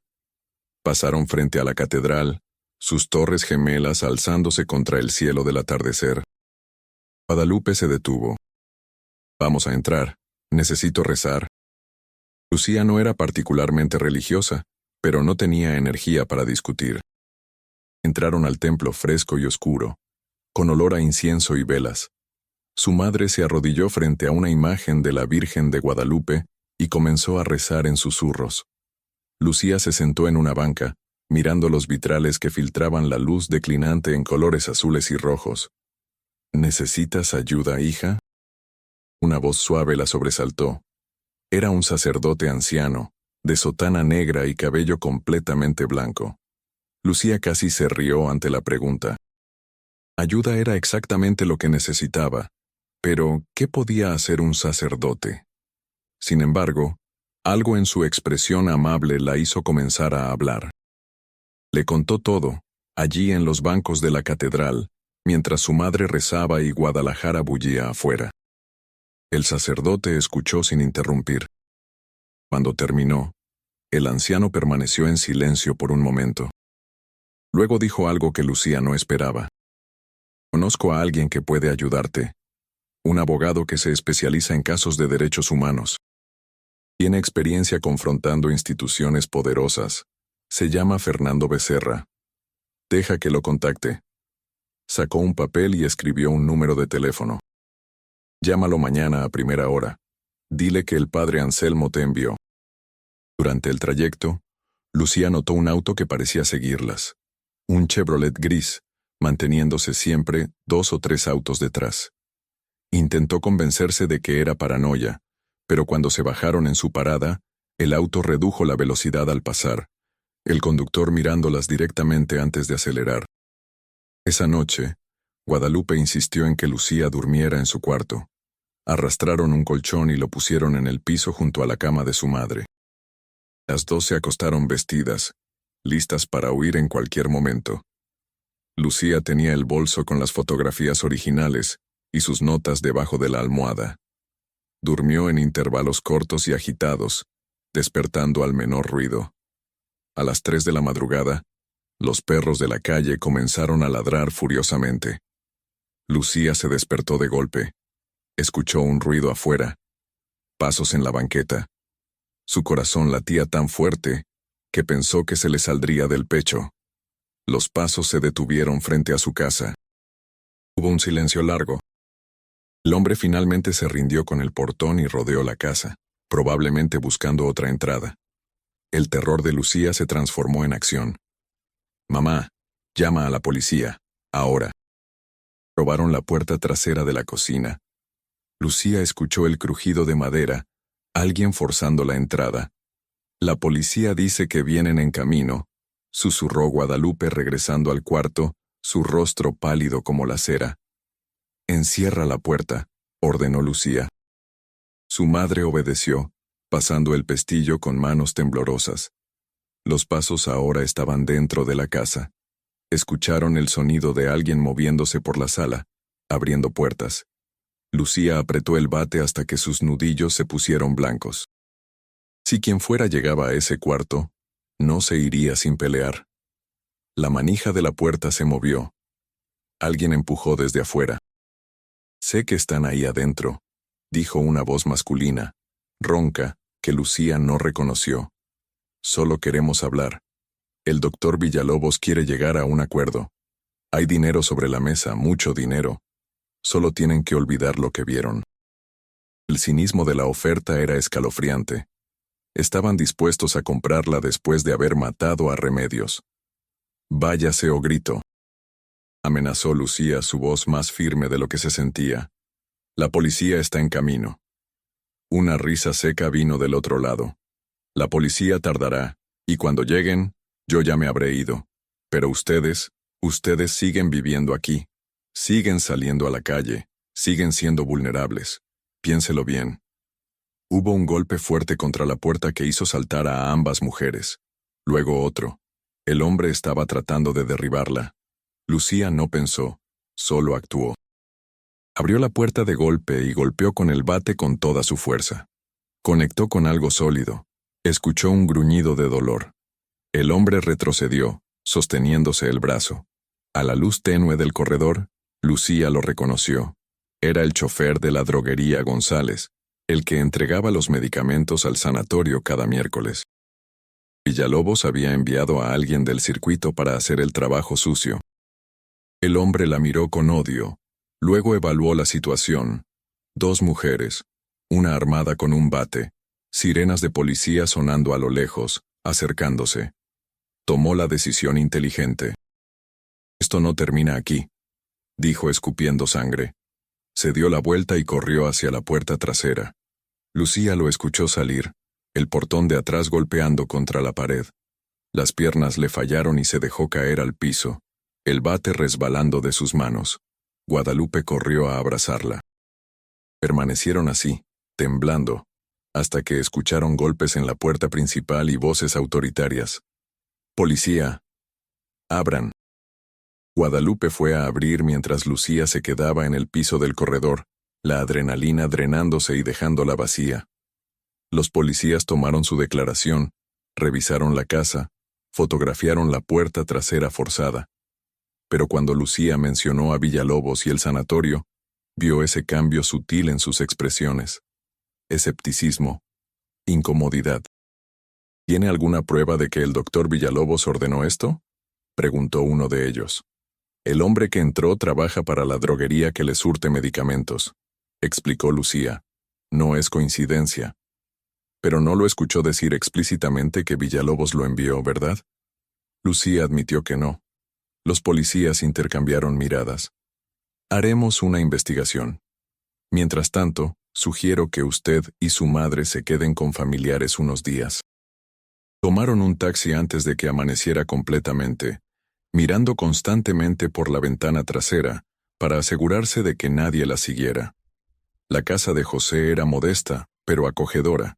Pasaron frente a la catedral, sus torres gemelas alzándose contra el cielo del atardecer. Guadalupe se detuvo. Vamos a entrar. Necesito rezar. Lucía no era particularmente religiosa, pero no tenía energía para discutir. Entraron al templo fresco y oscuro, con olor a incienso y velas. Su madre se arrodilló frente a una imagen de la Virgen de Guadalupe y comenzó a rezar en susurros. Lucía se sentó en una banca, mirando los vitrales que filtraban la luz declinante en colores azules y rojos. ¿Necesitas ayuda, hija? Una voz suave la sobresaltó. Era un sacerdote anciano, de sotana negra y cabello completamente blanco. Lucía casi se rió ante la pregunta. Ayuda era exactamente lo que necesitaba, pero ¿qué podía hacer un sacerdote? Sin embargo, algo en su expresión amable la hizo comenzar a hablar. Le contó todo, allí en los bancos de la catedral, mientras su madre rezaba y Guadalajara bullía afuera. El sacerdote escuchó sin interrumpir. Cuando terminó, el anciano permaneció en silencio por un momento. Luego dijo algo que Lucía no esperaba. Conozco a alguien que puede ayudarte. Un abogado que se especializa en casos de derechos humanos. Tiene experiencia confrontando instituciones poderosas. Se llama Fernando Becerra. Deja que lo contacte. Sacó un papel y escribió un número de teléfono. Llámalo mañana a primera hora. Dile que el padre Anselmo te envió. Durante el trayecto, Lucía notó un auto que parecía seguirlas. Un Chevrolet gris, manteniéndose siempre 2 o 3 autos detrás. Intentó convencerse de que era paranoia, pero cuando se bajaron en su parada, el auto redujo la velocidad al pasar, el conductor mirándolas directamente antes de acelerar. Esa noche, Guadalupe insistió en que Lucía durmiera en su cuarto. Arrastraron un colchón y lo pusieron en el piso junto a la cama de su madre. Las dos se acostaron vestidas, listas para huir en cualquier momento. Lucía tenía el bolso con las fotografías originales y sus notas debajo de la almohada. Durmió en intervalos cortos y agitados, despertando al menor ruido. A las 3 de la madrugada, los perros de la calle comenzaron a ladrar furiosamente. Lucía se despertó de golpe. Escuchó un ruido afuera. Pasos en la banqueta. Su corazón latía tan fuerte que pensó que se le saldría del pecho. Los pasos se detuvieron frente a su casa. Hubo un silencio largo. El hombre finalmente se rindió con el portón y rodeó la casa, probablemente buscando otra entrada. El terror de Lucía se transformó en acción. «Mamá, llama a la policía, ahora». Robaron la puerta trasera de la cocina. Lucía escuchó el crujido de madera, alguien forzando la entrada. «La policía dice que vienen en camino», susurró Guadalupe regresando al cuarto, su rostro pálido como la cera. «Encierra la puerta», ordenó Lucía. Su madre obedeció, pasando el pestillo con manos temblorosas. Los pasos ahora estaban dentro de la casa. Escucharon el sonido de alguien moviéndose por la sala, abriendo puertas. Lucía apretó el bate hasta que sus nudillos se pusieron blancos. Si quien fuera llegaba a ese cuarto, no se iría sin pelear. La manija de la puerta se movió. Alguien empujó desde afuera. «Sé que están ahí adentro», dijo una voz masculina, ronca, que Lucía no reconoció. «Solo queremos hablar. El doctor Villalobos quiere llegar a un acuerdo. Hay dinero sobre la mesa, mucho dinero. Solo tienen que olvidar lo que vieron». El cinismo de la oferta era escalofriante. Estaban dispuestos a comprarla después de haber matado a Remedios. «Váyase o grito», amenazó Lucía, su voz más firme de lo que se sentía. «La policía está en camino». Una risa seca vino del otro lado. «La policía tardará, y cuando lleguen, yo ya me habré ido. Pero ustedes siguen viviendo aquí. Siguen saliendo a la calle, siguen siendo vulnerables. Piénselo bien». Hubo un golpe fuerte contra la puerta que hizo saltar a ambas mujeres. Luego otro. El hombre estaba tratando de derribarla. Lucía no pensó, solo actuó. Abrió la puerta de golpe y golpeó con el bate con toda su fuerza. Conectó con algo sólido. Escuchó un gruñido de dolor. El hombre retrocedió, sosteniéndose el brazo. A la luz tenue del corredor, Lucía lo reconoció. Era el chofer de la droguería González, el que entregaba los medicamentos al sanatorio cada miércoles. Villalobos había enviado a alguien del circuito para hacer el trabajo sucio. El hombre la miró con odio. Luego evaluó la situación. 2 mujeres, una armada con un bate, sirenas de policía sonando a lo lejos, acercándose. Tomó la decisión inteligente. «Esto no termina aquí», dijo escupiendo sangre. Se dio la vuelta y corrió hacia la puerta trasera. Lucía lo escuchó salir, el portón de atrás golpeando contra la pared. Las piernas le fallaron y se dejó caer al piso, el bate resbalando de sus manos. Guadalupe corrió a abrazarla. Permanecieron así, temblando, hasta que escucharon golpes en la puerta principal y voces autoritarias. «Policía. Abran». Guadalupe fue a abrir mientras Lucía se quedaba en el piso del corredor, la adrenalina drenándose y dejándola vacía. Los policías tomaron su declaración, revisaron la casa, fotografiaron la puerta trasera forzada. Pero cuando Lucía mencionó a Villalobos y el sanatorio, vio ese cambio sutil en sus expresiones. Escepticismo. Incomodidad. «¿Tiene alguna prueba de que el doctor Villalobos ordenó esto?», preguntó uno de ellos. «El hombre que entró trabaja para la droguería que le surte medicamentos», explicó Lucía. «No es coincidencia». «Pero no lo escuchó decir explícitamente que Villalobos lo envió, ¿verdad?». Lucía admitió que no. Los policías intercambiaron miradas. «Haremos una investigación. Mientras tanto, sugiero que usted y su madre se queden con familiares unos días». Tomaron un taxi antes de que amaneciera completamente, mirando constantemente por la ventana trasera, para asegurarse de que nadie la siguiera. La casa de José era modesta, pero acogedora,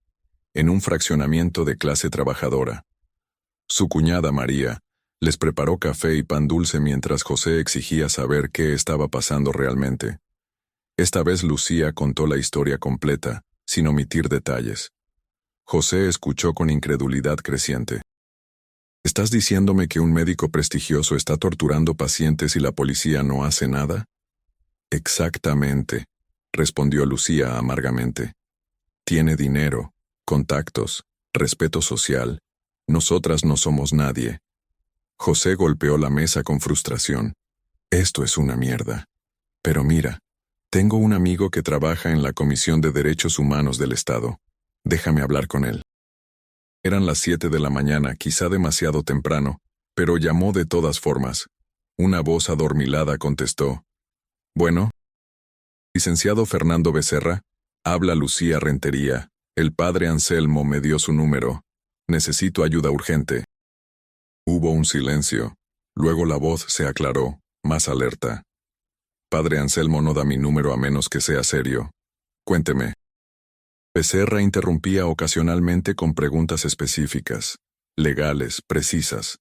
en un fraccionamiento de clase trabajadora. Su cuñada María les preparó café y pan dulce mientras José exigía saber qué estaba pasando realmente. Esta vez Lucía contó la historia completa, sin omitir detalles. José escuchó con incredulidad creciente. «¿Estás diciéndome que un médico prestigioso está torturando pacientes y la policía no hace nada?». Exactamente, respondió Lucía amargamente. Tiene dinero, contactos, respeto social. Nosotras no somos nadie. José golpeó la mesa con frustración. Esto es una mierda. Pero mira, tengo un amigo que trabaja en la Comisión de Derechos Humanos del Estado. Déjame hablar con él. Eran las 7 de la mañana, quizá demasiado temprano, pero llamó de todas formas. Una voz adormilada contestó. Bueno. Licenciado Fernando Becerra, habla Lucía Rentería. El padre Anselmo me dio su número. Necesito ayuda urgente. Hubo un silencio. Luego la voz se aclaró, más alerta. Padre Anselmo no da mi número a menos que sea serio. Cuénteme. Becerra interrumpía ocasionalmente con preguntas específicas, legales, precisas.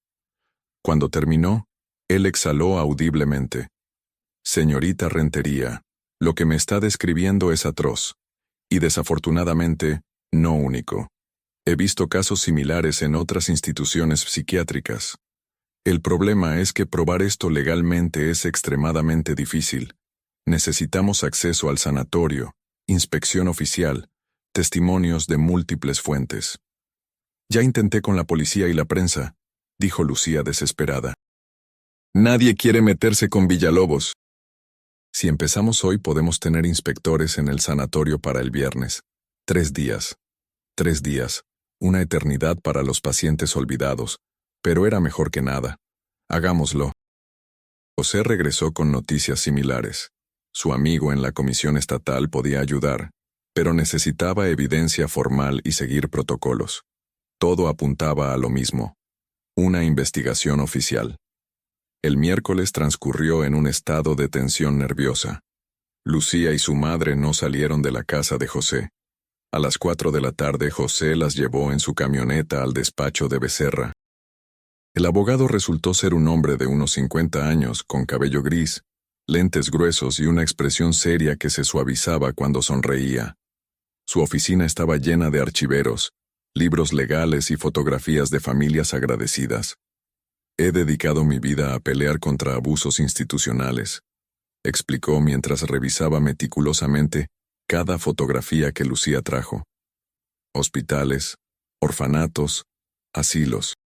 Cuando terminó, él exhaló audiblemente. Señorita Rentería, lo que me está describiendo es atroz. Y desafortunadamente, no único. He visto casos similares en otras instituciones psiquiátricas. El problema es que probar esto legalmente es extremadamente difícil. Necesitamos acceso al sanatorio, inspección oficial, testimonios de múltiples fuentes. Ya intenté con la policía y la prensa, dijo Lucía desesperada. Nadie quiere meterse con Villalobos. Si empezamos hoy podemos tener inspectores en el sanatorio para el viernes. 3 días. 3 días. Una eternidad para los pacientes olvidados, pero era mejor que nada. Hagámoslo. José regresó con noticias similares. Su amigo en la comisión estatal podía ayudar, pero necesitaba evidencia formal y seguir protocolos. Todo apuntaba a lo mismo. Una investigación oficial. El miércoles transcurrió en un estado de tensión nerviosa. Lucía y su madre no salieron de la casa de José. A las 4 de la tarde José las llevó en su camioneta al despacho de Becerra. El abogado resultó ser un hombre de unos 50 años, con cabello gris, lentes gruesos y una expresión seria que se suavizaba cuando sonreía. Su oficina estaba llena de archiveros, libros legales y fotografías de familias agradecidas. He dedicado mi vida a pelear contra abusos institucionales, explicó mientras revisaba meticulosamente cada fotografía que Lucía trajo. Hospitales, orfanatos, asilos.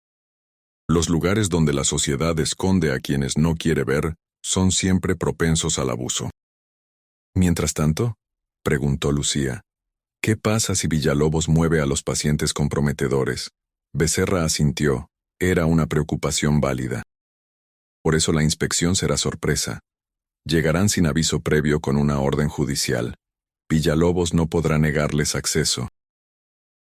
Los lugares donde la sociedad esconde a quienes no quiere ver son siempre propensos al abuso. Mientras tanto, preguntó Lucía, ¿qué pasa si Villalobos mueve a los pacientes comprometedores? Becerra asintió. Era una preocupación válida. Por eso la inspección será sorpresa. Llegarán sin aviso previo con una orden judicial. Villalobos no podrá negarles acceso.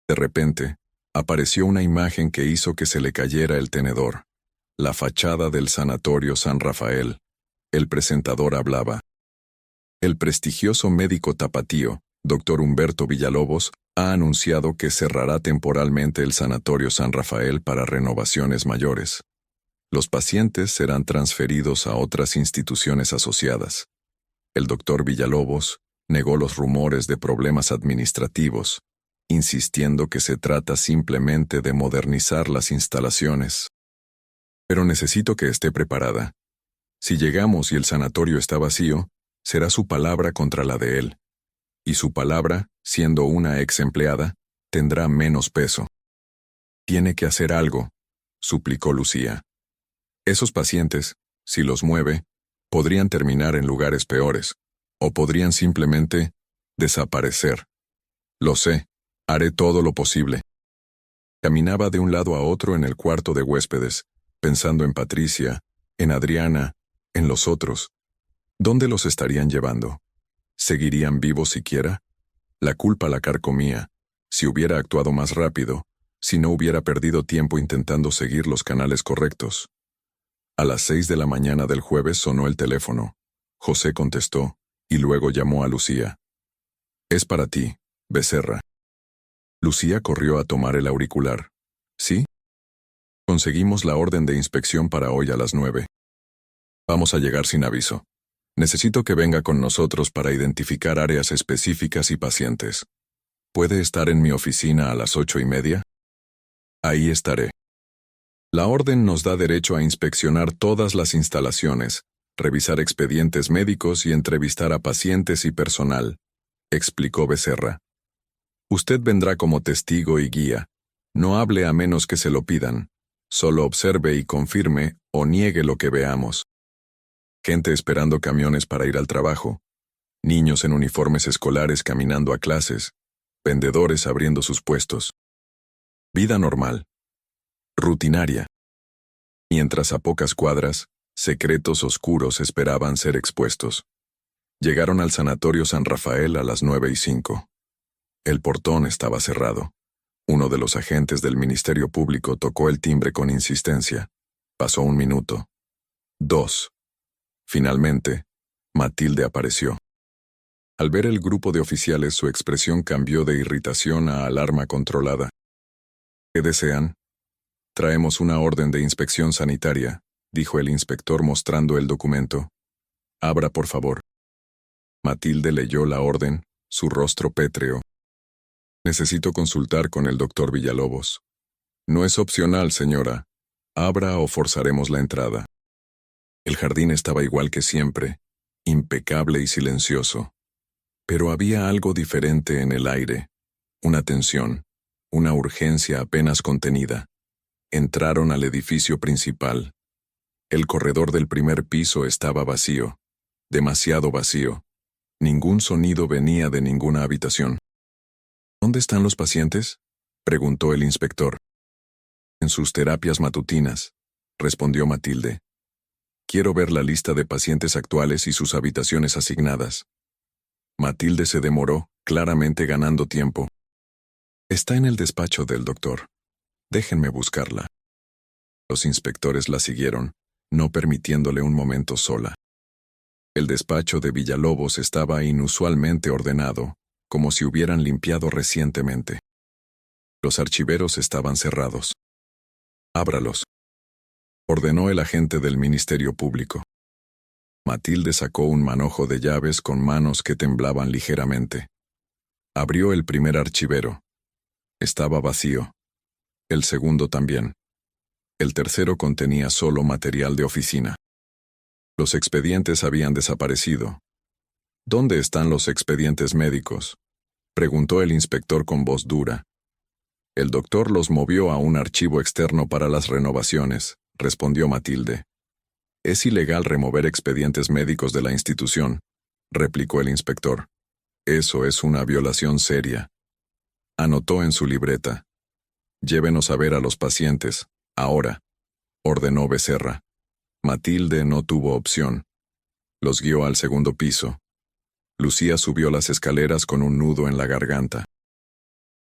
De repente, apareció una imagen que hizo que se le cayera el tenedor. La fachada del Sanatorio San Rafael. El presentador hablaba. El prestigioso médico tapatío, Dr. Humberto Villalobos, ha anunciado que cerrará temporalmente el Sanatorio San Rafael para renovaciones mayores. Los pacientes serán transferidos a otras instituciones asociadas. El Dr. Villalobos negó los rumores de problemas administrativos, insistiendo que se trata simplemente de modernizar las instalaciones. Pero necesito que esté preparada. Si llegamos y el sanatorio está vacío, será su palabra contra la de él. Y su palabra, siendo una ex empleada, tendrá menos peso. Tiene que hacer algo, suplicó Lucía. Esos pacientes, si los mueve, podrían terminar en lugares peores, o podrían simplemente desaparecer. Lo sé, haré todo lo posible. Caminaba de un lado a otro en el cuarto de huéspedes, pensando en Patricia, en Adriana, en los otros. ¿Dónde los estarían llevando? ¿Seguirían vivos siquiera? La culpa la carcomía. Si hubiera actuado más rápido, si no hubiera perdido tiempo intentando seguir los canales correctos. A las 6 de la mañana del jueves sonó el teléfono. José contestó, y luego llamó a Lucía. Es para ti, Becerra. Lucía corrió a tomar el auricular. ¿Sí? Conseguimos la orden de inspección para hoy a las 9. Vamos a llegar sin aviso. Necesito que venga con nosotros para identificar áreas específicas y pacientes. ¿Puede estar en mi oficina a las 8:30? Ahí estaré. La orden nos da derecho a inspeccionar todas las instalaciones, revisar expedientes médicos y entrevistar a pacientes y personal, explicó Becerra. Usted vendrá como testigo y guía. No hable a menos que se lo pidan. Solo observe y confirme o niegue lo que veamos. Gente esperando camiones para ir al trabajo. Niños en uniformes escolares caminando a clases. Vendedores abriendo sus puestos. Vida normal. Rutinaria. Mientras a pocas cuadras, secretos oscuros esperaban ser expuestos. Llegaron al Sanatorio San Rafael a las 9:05. El portón estaba cerrado. Uno de los agentes del Ministerio Público tocó el timbre con insistencia. Pasó 1 minuto. 2. Finalmente, Matilde apareció. Al ver el grupo de oficiales, su expresión cambió de irritación a alarma controlada. ¿Qué desean? Traemos una orden de inspección sanitaria, dijo el inspector mostrando el documento. Abra, por favor. Matilde leyó la orden, su rostro pétreo. Necesito consultar con el doctor Villalobos. No es opcional, señora. Abra o forzaremos la entrada. El jardín estaba igual que siempre, impecable y silencioso. Pero había algo diferente en el aire, una tensión, una urgencia apenas contenida. Entraron al edificio principal. El corredor del primer piso estaba vacío, demasiado vacío. Ningún sonido venía de ninguna habitación. ¿Dónde están los pacientes?, preguntó el inspector. En sus terapias matutinas, respondió Matilde. Quiero ver la lista de pacientes actuales y sus habitaciones asignadas. Matilde se demoró, claramente ganando tiempo. Está en el despacho del doctor. Déjenme buscarla. Los inspectores la siguieron, no permitiéndole un momento sola. El despacho de Villalobos estaba inusualmente ordenado, como si hubieran limpiado recientemente. Los archiveros estaban cerrados. Ábralos, ordenó el agente del Ministerio Público. Matilde sacó un manojo de llaves con manos que temblaban ligeramente. Abrió el primer archivero. Estaba vacío. El segundo también. El tercero contenía solo material de oficina. Los expedientes habían desaparecido. ¿Dónde están los expedientes médicos?, preguntó el inspector con voz dura. El doctor los movió a un archivo externo para las renovaciones, respondió Matilde. Es ilegal remover expedientes médicos de la institución, replicó el inspector. Eso es una violación seria. Anotó en su libreta. Llévenos a ver a los pacientes, ahora, ordenó Becerra. Matilde no tuvo opción. Los guió al segundo piso. Lucía subió las escaleras con un nudo en la garganta.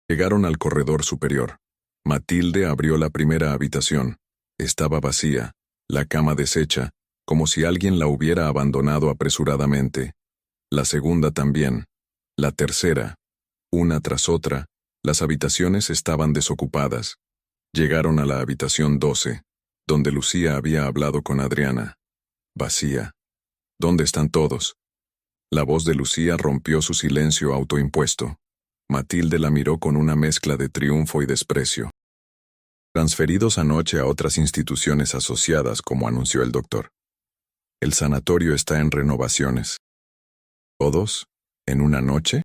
Llegaron al corredor superior. Matilde abrió la primera habitación. Estaba vacía, la cama deshecha, como si alguien la hubiera abandonado apresuradamente. La segunda también. La tercera. Una tras otra, las habitaciones estaban desocupadas. Llegaron a la habitación 12, donde Lucía había hablado con Adriana. Vacía. ¿Dónde están todos? La voz de Lucía rompió su silencio autoimpuesto. Matilde la miró con una mezcla de triunfo y desprecio. Transferidos anoche a otras instituciones asociadas, como anunció el doctor. El sanatorio está en renovaciones. ¿Todos? ¿En una noche?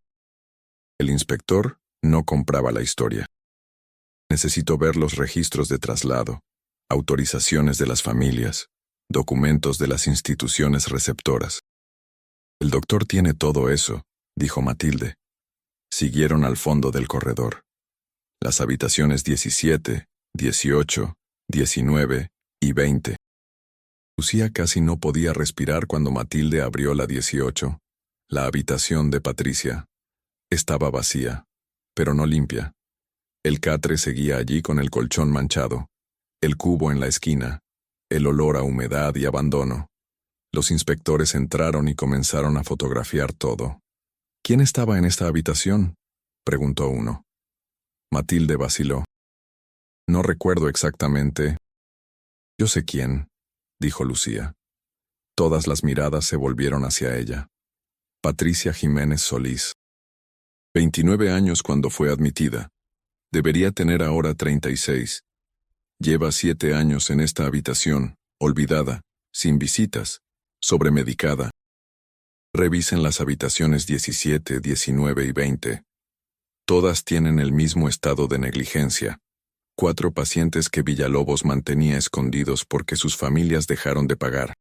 El inspector no compraba la historia. Necesito ver los registros de traslado, autorizaciones de las familias, documentos de las instituciones receptoras. El doctor tiene todo eso, dijo Matilde. Siguieron al fondo del corredor. Las habitaciones 17, 18, 19 y 20. Lucía casi no podía respirar cuando Matilde abrió la 18, la habitación de Patricia. Estaba vacía, pero no limpia. El catre seguía allí con el colchón manchado, el cubo en la esquina, el olor a humedad y abandono. Los inspectores entraron y comenzaron a fotografiar todo. ¿Quién estaba en esta habitación?, preguntó uno. Matilde vaciló. No recuerdo exactamente. Yo sé quién, dijo Lucía. Todas las miradas se volvieron hacia ella. Patricia Jiménez Solís. 29 años cuando fue admitida. Debería tener ahora 36. Lleva 7 años en esta habitación, olvidada, sin visitas, sobremedicada. Revisen las habitaciones 17, 19 y 20. Todas tienen el mismo estado de negligencia. 4 pacientes que Villalobos mantenía escondidos porque sus familias dejaron de pagar.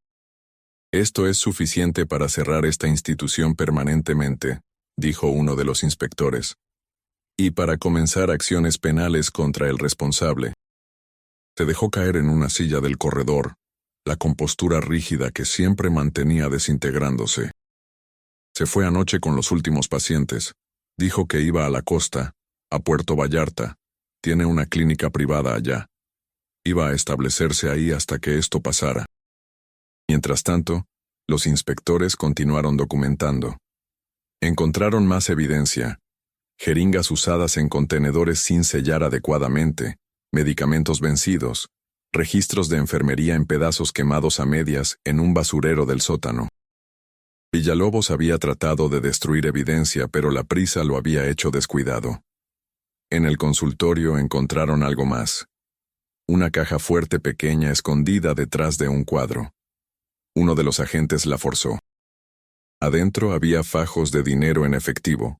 Esto es suficiente para cerrar esta institución permanentemente, dijo uno de los inspectores. Y para comenzar acciones penales contra el responsable. Se dejó caer en una silla del corredor, la compostura rígida que siempre mantenía desintegrándose. Se fue anoche con los últimos pacientes. Dijo que iba a la costa, a Puerto Vallarta. Tiene una clínica privada allá. Iba a establecerse ahí hasta que esto pasara. Mientras tanto, los inspectores continuaron documentando. Encontraron más evidencia. Jeringas usadas en contenedores sin sellar adecuadamente, medicamentos vencidos, registros de enfermería en pedazos quemados a medias en un basurero del sótano. Villalobos había tratado de destruir evidencia, pero la prisa lo había hecho descuidado. En el consultorio encontraron algo más. Una caja fuerte pequeña escondida detrás de un cuadro. Uno de los agentes la forzó. Adentro había fajos de dinero en efectivo,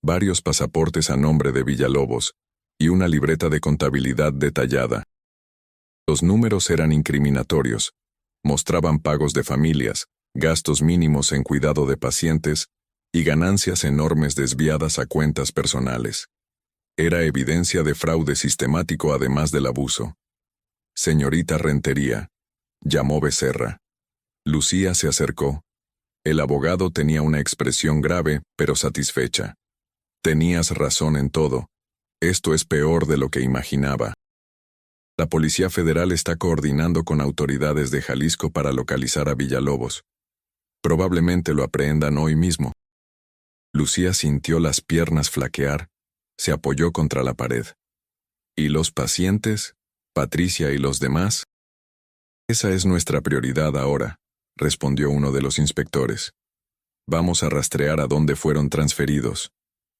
varios pasaportes a nombre de Villalobos y una libreta de contabilidad detallada. Los números eran incriminatorios. Mostraban pagos de familias, gastos mínimos en cuidado de pacientes y ganancias enormes desviadas a cuentas personales. Era evidencia de fraude sistemático además del abuso. Señorita Rentería, llamó Becerra. Lucía se acercó. El abogado tenía una expresión grave, pero satisfecha. Tenías razón en todo. Esto es peor de lo que imaginaba. La Policía Federal está coordinando con autoridades de Jalisco para localizar a Villalobos. Probablemente lo aprehendan hoy mismo. Lucía sintió las piernas flaquear, se apoyó contra la pared. ¿Y los pacientes? ¿Patricia y los demás? Esa es nuestra prioridad ahora, respondió uno de los inspectores. Vamos a rastrear a dónde fueron transferidos.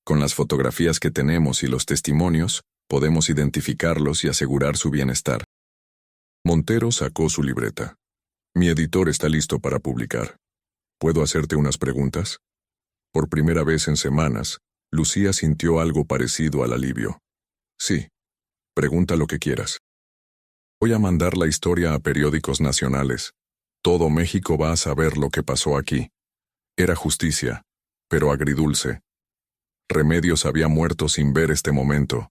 Con las fotografías que tenemos y los testimonios, podemos identificarlos y asegurar su bienestar. Montero sacó su libreta. Mi editor está listo para publicar. ¿Puedo hacerte unas preguntas? Por primera vez en semanas, Lucía sintió algo parecido al alivio. Sí, pregunta lo que quieras. Voy a mandar la historia a periódicos nacionales. Todo México va a saber lo que pasó aquí. Era justicia, pero agridulce. Remedios había muerto sin ver este momento.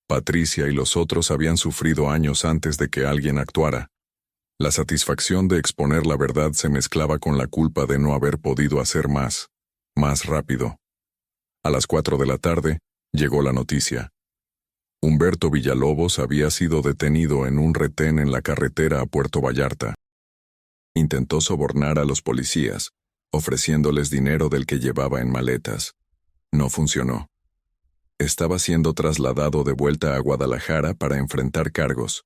Patricia y los otros habían sufrido años antes de que alguien actuara. La satisfacción de exponer la verdad se mezclaba con la culpa de no haber podido hacer más rápido. A las 4 de la tarde, llegó la noticia. Humberto Villalobos había sido detenido en un retén en la carretera a Puerto Vallarta. Intentó sobornar a los policías, ofreciéndoles dinero del que llevaba en maletas. No funcionó. Estaba siendo trasladado de vuelta a Guadalajara para enfrentar cargos.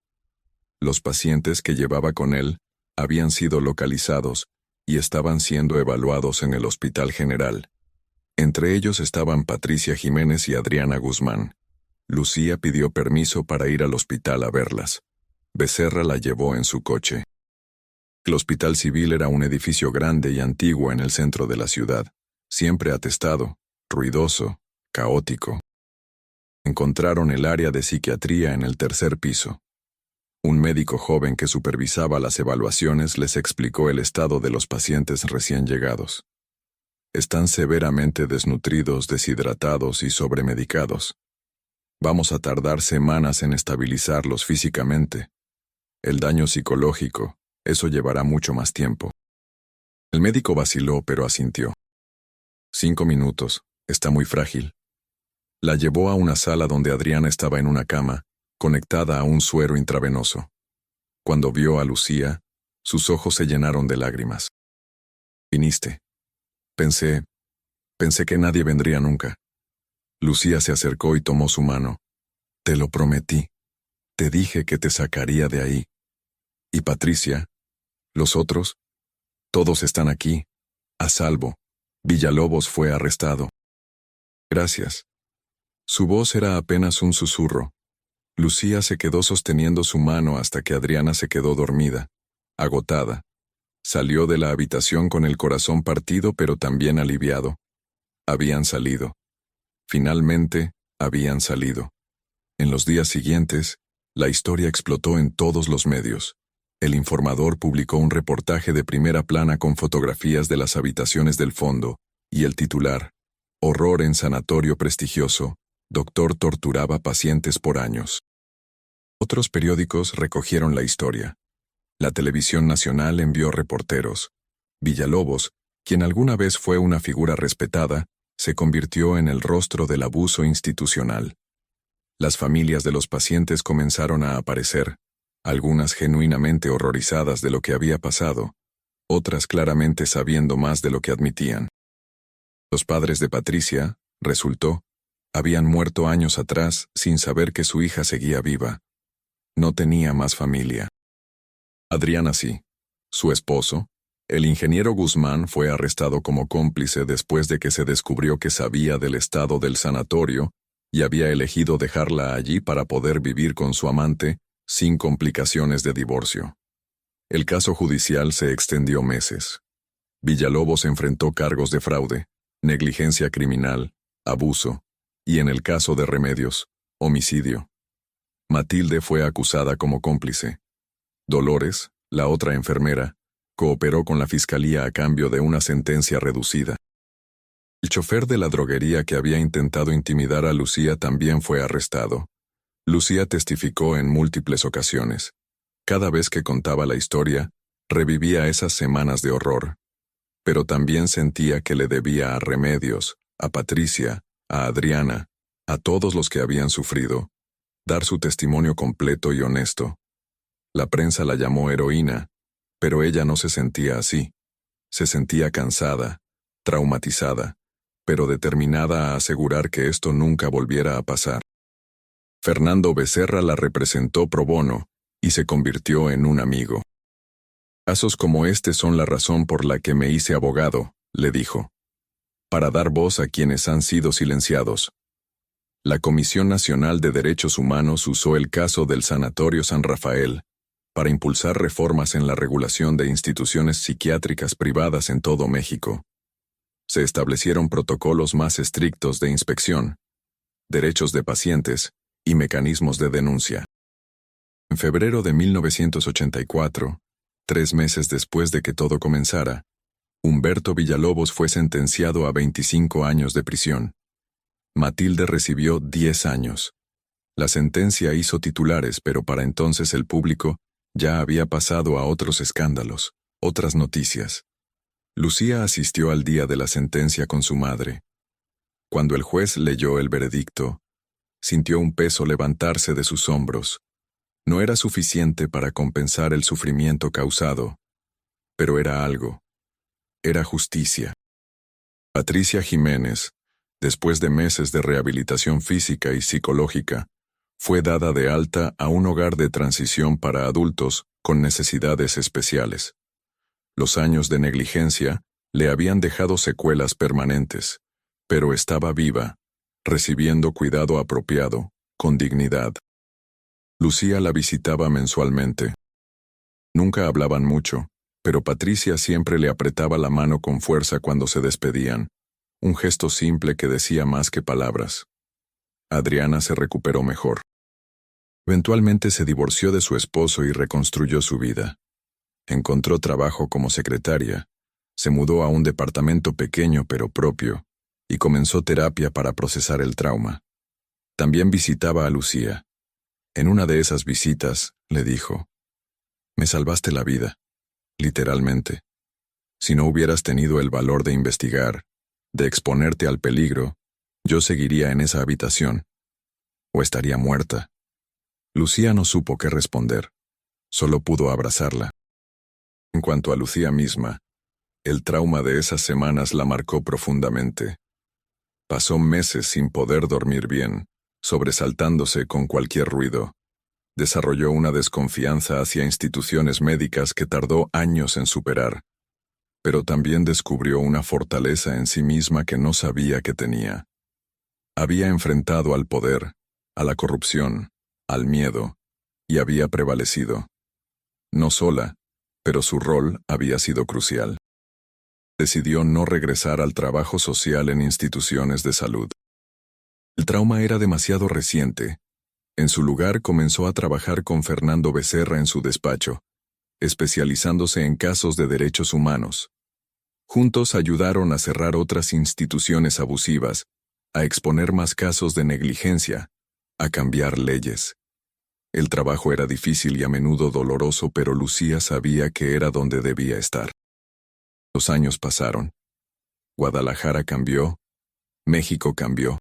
Los pacientes que llevaba con él habían sido localizados y estaban siendo evaluados en el Hospital General. Entre ellos estaban Patricia Jiménez y Adriana Guzmán. Lucía pidió permiso para ir al hospital a verlas. Becerra la llevó en su coche. El Hospital Civil era un edificio grande y antiguo en el centro de la ciudad, siempre atestado, ruidoso, caótico. Encontraron el área de psiquiatría en el 3er piso. Un médico joven que supervisaba las evaluaciones les explicó el estado de los pacientes recién llegados. Están severamente desnutridos, deshidratados y sobremedicados. Vamos a tardar semanas en estabilizarlos físicamente. El daño psicológico, eso llevará mucho más tiempo. El médico vaciló, pero asintió. 5 minutos, está muy frágil. La llevó a una sala donde Adriana estaba en una cama, conectada a un suero intravenoso. Cuando vio a Lucía, sus ojos se llenaron de lágrimas. Viniste. Pensé que nadie vendría nunca. Lucía se acercó y tomó su mano. Te lo prometí. Te dije que te sacaría de ahí. ¿Y Patricia? ¿Los otros? Todos están aquí, a salvo. Villalobos fue arrestado. Gracias. Su voz era apenas un susurro. Lucía se quedó sosteniendo su mano hasta que Adriana se quedó dormida, agotada. Salió de la habitación con el corazón partido pero también aliviado. Habían salido. Finalmente, habían salido. En los días siguientes, la historia explotó en todos los medios. El Informador publicó un reportaje de primera plana con fotografías de las habitaciones del fondo, y el titular: Horror en sanatorio prestigioso, doctor torturaba pacientes por años. Otros periódicos recogieron la historia. La televisión nacional envió reporteros. Villalobos, quien alguna vez fue una figura respetada, se convirtió en el rostro del abuso institucional. Las familias de los pacientes comenzaron a aparecer, algunas genuinamente horrorizadas de lo que había pasado, otras claramente sabiendo más de lo que admitían. Los padres de Patricia, resultó, habían muerto años atrás sin saber que su hija seguía viva. No tenía más familia. Adriana sí. Su esposo, el ingeniero Guzmán, fue arrestado como cómplice después de que se descubrió que sabía del estado del sanatorio y había elegido dejarla allí para poder vivir con su amante sin complicaciones de divorcio. El caso judicial se extendió meses. Villalobos enfrentó cargos de fraude, negligencia criminal, abuso, y en el caso de Remedios, homicidio. Matilde fue acusada como cómplice. Dolores, la otra enfermera, cooperó con la fiscalía a cambio de una sentencia reducida. El chofer de la droguería que había intentado intimidar a Lucía también fue arrestado. Lucía testificó en múltiples ocasiones. Cada vez que contaba la historia, revivía esas semanas de horror. Pero también sentía que le debía a Remedios, a Patricia, a Adriana, a todos los que habían sufrido, dar su testimonio completo y honesto. La prensa la llamó heroína, pero ella no se sentía así. Se sentía cansada, traumatizada, pero determinada a asegurar que esto nunca volviera a pasar. Fernando Becerra la representó pro bono y se convirtió en un amigo. Casos como este son la razón por la que me hice abogado, le dijo. Para dar voz a quienes han sido silenciados. La Comisión Nacional de Derechos Humanos usó el caso del Sanatorio San Rafael para impulsar reformas en la regulación de instituciones psiquiátricas privadas en todo México. Se establecieron protocolos más estrictos de inspección, derechos de pacientes y mecanismos de denuncia. En febrero de 1984, 3 meses después de que todo comenzara, Humberto Villalobos fue sentenciado a 25 años de prisión. Matilde recibió 10 años. La sentencia hizo titulares, pero para entonces el público ya había pasado a otros escándalos, otras noticias. Lucía asistió al día de la sentencia con su madre. Cuando el juez leyó el veredicto, sintió un peso levantarse de sus hombros. No era suficiente para compensar el sufrimiento causado, pero era algo. Era justicia. Patricia Jiménez, después de meses de rehabilitación física y psicológica, fue dada de alta a un hogar de transición para adultos con necesidades especiales. Los años de negligencia le habían dejado secuelas permanentes, pero estaba viva, recibiendo cuidado apropiado, con dignidad. Lucía la visitaba mensualmente. Nunca hablaban mucho, pero Patricia siempre le apretaba la mano con fuerza cuando se despedían, un gesto simple que decía más que palabras. Adriana se recuperó mejor. Eventualmente se divorció de su esposo y reconstruyó su vida. Encontró trabajo como secretaria, se mudó a un departamento pequeño pero propio, y comenzó terapia para procesar el trauma. También visitaba a Lucía. En una de esas visitas, le dijo: «Me salvaste la vida, literalmente. Si no hubieras tenido el valor de investigar, de exponerte al peligro, yo seguiría en esa habitación, o estaría muerta». Lucía no supo qué responder, solo pudo abrazarla. En cuanto a Lucía misma, el trauma de esas semanas la marcó profundamente. Pasó meses sin poder dormir bien, sobresaltándose con cualquier ruido. Desarrolló una desconfianza hacia instituciones médicas que tardó años en superar, pero también descubrió una fortaleza en sí misma que no sabía que tenía. Había enfrentado al poder, a la corrupción, al miedo, y había prevalecido. No sola, pero su rol había sido crucial. Decidió no regresar al trabajo social en instituciones de salud. El trauma era demasiado reciente. En su lugar comenzó a trabajar con Fernando Becerra en su despacho, especializándose en casos de derechos humanos. Juntos ayudaron a cerrar otras instituciones abusivas, a exponer más casos de negligencia, a cambiar leyes. El trabajo era difícil y a menudo doloroso, pero Lucía sabía que era donde debía estar. Los años pasaron. Guadalajara cambió. México cambió.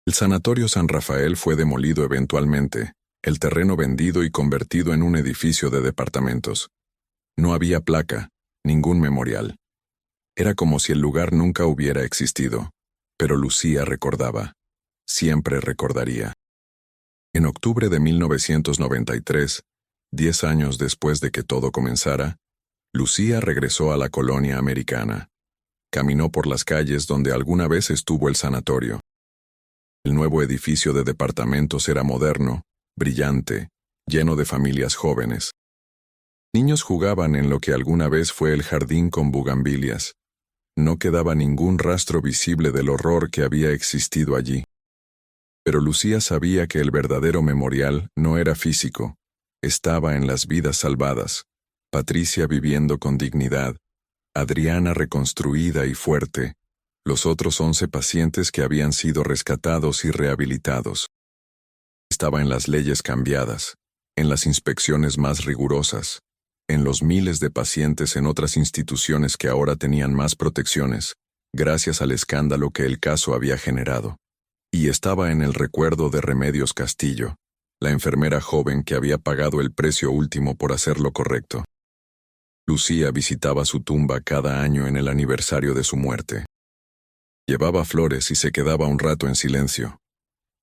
El Sanatorio San Rafael fue demolido eventualmente, el terreno vendido y convertido en un edificio de departamentos. No había placa, ningún memorial. Era como si el lugar nunca hubiera existido, pero Lucía recordaba. Siempre recordaría. En octubre de 1993, 10 años después de que todo comenzara, Lucía regresó a la colonia americana. Caminó por las calles donde alguna vez estuvo el sanatorio. El nuevo edificio de departamentos era moderno, brillante, lleno de familias jóvenes. Niños jugaban en lo que alguna vez fue el jardín con bugambilias. No quedaba ningún rastro visible del horror que había existido allí. Pero Lucía sabía que el verdadero memorial no era físico, estaba en las vidas salvadas. Patricia viviendo con dignidad, Adriana reconstruida y fuerte, los otros 11 pacientes que habían sido rescatados y rehabilitados. Estaba en las leyes cambiadas, en las inspecciones más rigurosas, en los miles de pacientes en otras instituciones que ahora tenían más protecciones, gracias al escándalo que el caso había generado. Y estaba en el recuerdo de Remedios Castillo, la enfermera joven que había pagado el precio último por hacer lo correcto. Lucía visitaba su tumba cada año en el aniversario de su muerte. Llevaba flores y se quedaba un rato en silencio,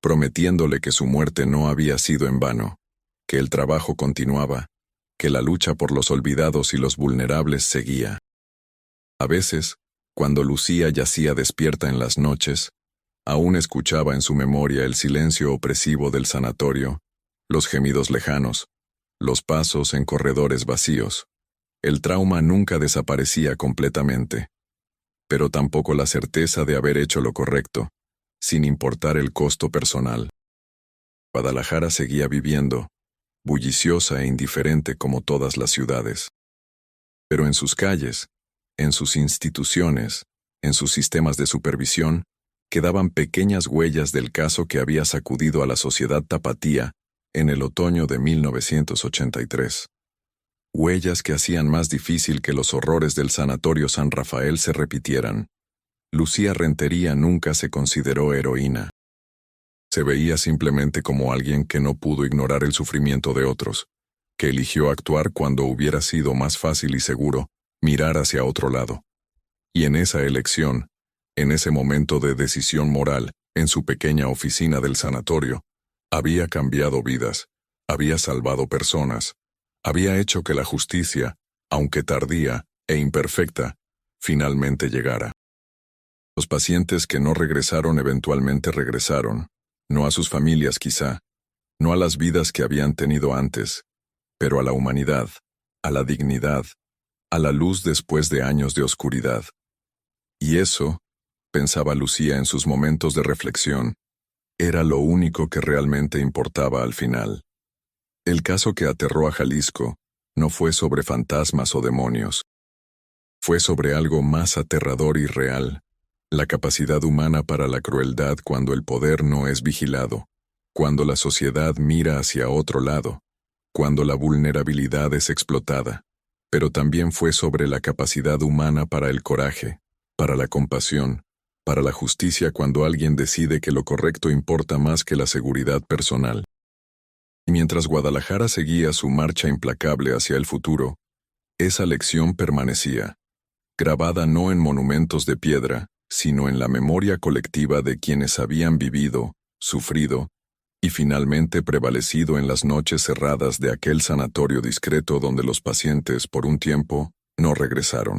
prometiéndole que su muerte no había sido en vano, que el trabajo continuaba, que la lucha por los olvidados y los vulnerables seguía. A veces, cuando Lucía yacía despierta en las noches, aún escuchaba en su memoria el silencio opresivo del sanatorio, los gemidos lejanos, los pasos en corredores vacíos. El trauma nunca desaparecía completamente, pero tampoco la certeza de haber hecho lo correcto, sin importar el costo personal. Guadalajara seguía viviendo, bulliciosa e indiferente como todas las ciudades. Pero en sus calles, en sus instituciones, en sus sistemas de supervisión, quedaban pequeñas huellas del caso que había sacudido a la sociedad tapatía en el otoño de 1983. Huellas que hacían más difícil que los horrores del Sanatorio San Rafael se repitieran. Lucía Rentería nunca se consideró heroína. Se veía simplemente como alguien que no pudo ignorar el sufrimiento de otros, que eligió actuar cuando hubiera sido más fácil y seguro mirar hacia otro lado. Y en esa elección, en ese momento de decisión moral, en su pequeña oficina del sanatorio, había cambiado vidas, había salvado personas, había hecho que la justicia, aunque tardía e imperfecta, finalmente llegara. Los pacientes que no regresaron eventualmente regresaron, no a sus familias quizá, no a las vidas que habían tenido antes, pero a la humanidad, a la dignidad, a la luz después de años de oscuridad. Y eso, pensaba Lucía en sus momentos de reflexión, era lo único que realmente importaba al final. El caso que aterró a Jalisco no fue sobre fantasmas o demonios. Fue sobre algo más aterrador y real, la capacidad humana para la crueldad cuando el poder no es vigilado, cuando la sociedad mira hacia otro lado, cuando la vulnerabilidad es explotada. Pero también fue sobre la capacidad humana para el coraje, para la compasión, para la justicia cuando alguien decide que lo correcto importa más que la seguridad personal. Y mientras Guadalajara seguía su marcha implacable hacia el futuro, esa lección permanecía, grabada no en monumentos de piedra, sino en la memoria colectiva de quienes habían vivido, sufrido, y finalmente prevalecido en las noches cerradas de aquel sanatorio discreto donde los pacientes, por un tiempo, no regresaron.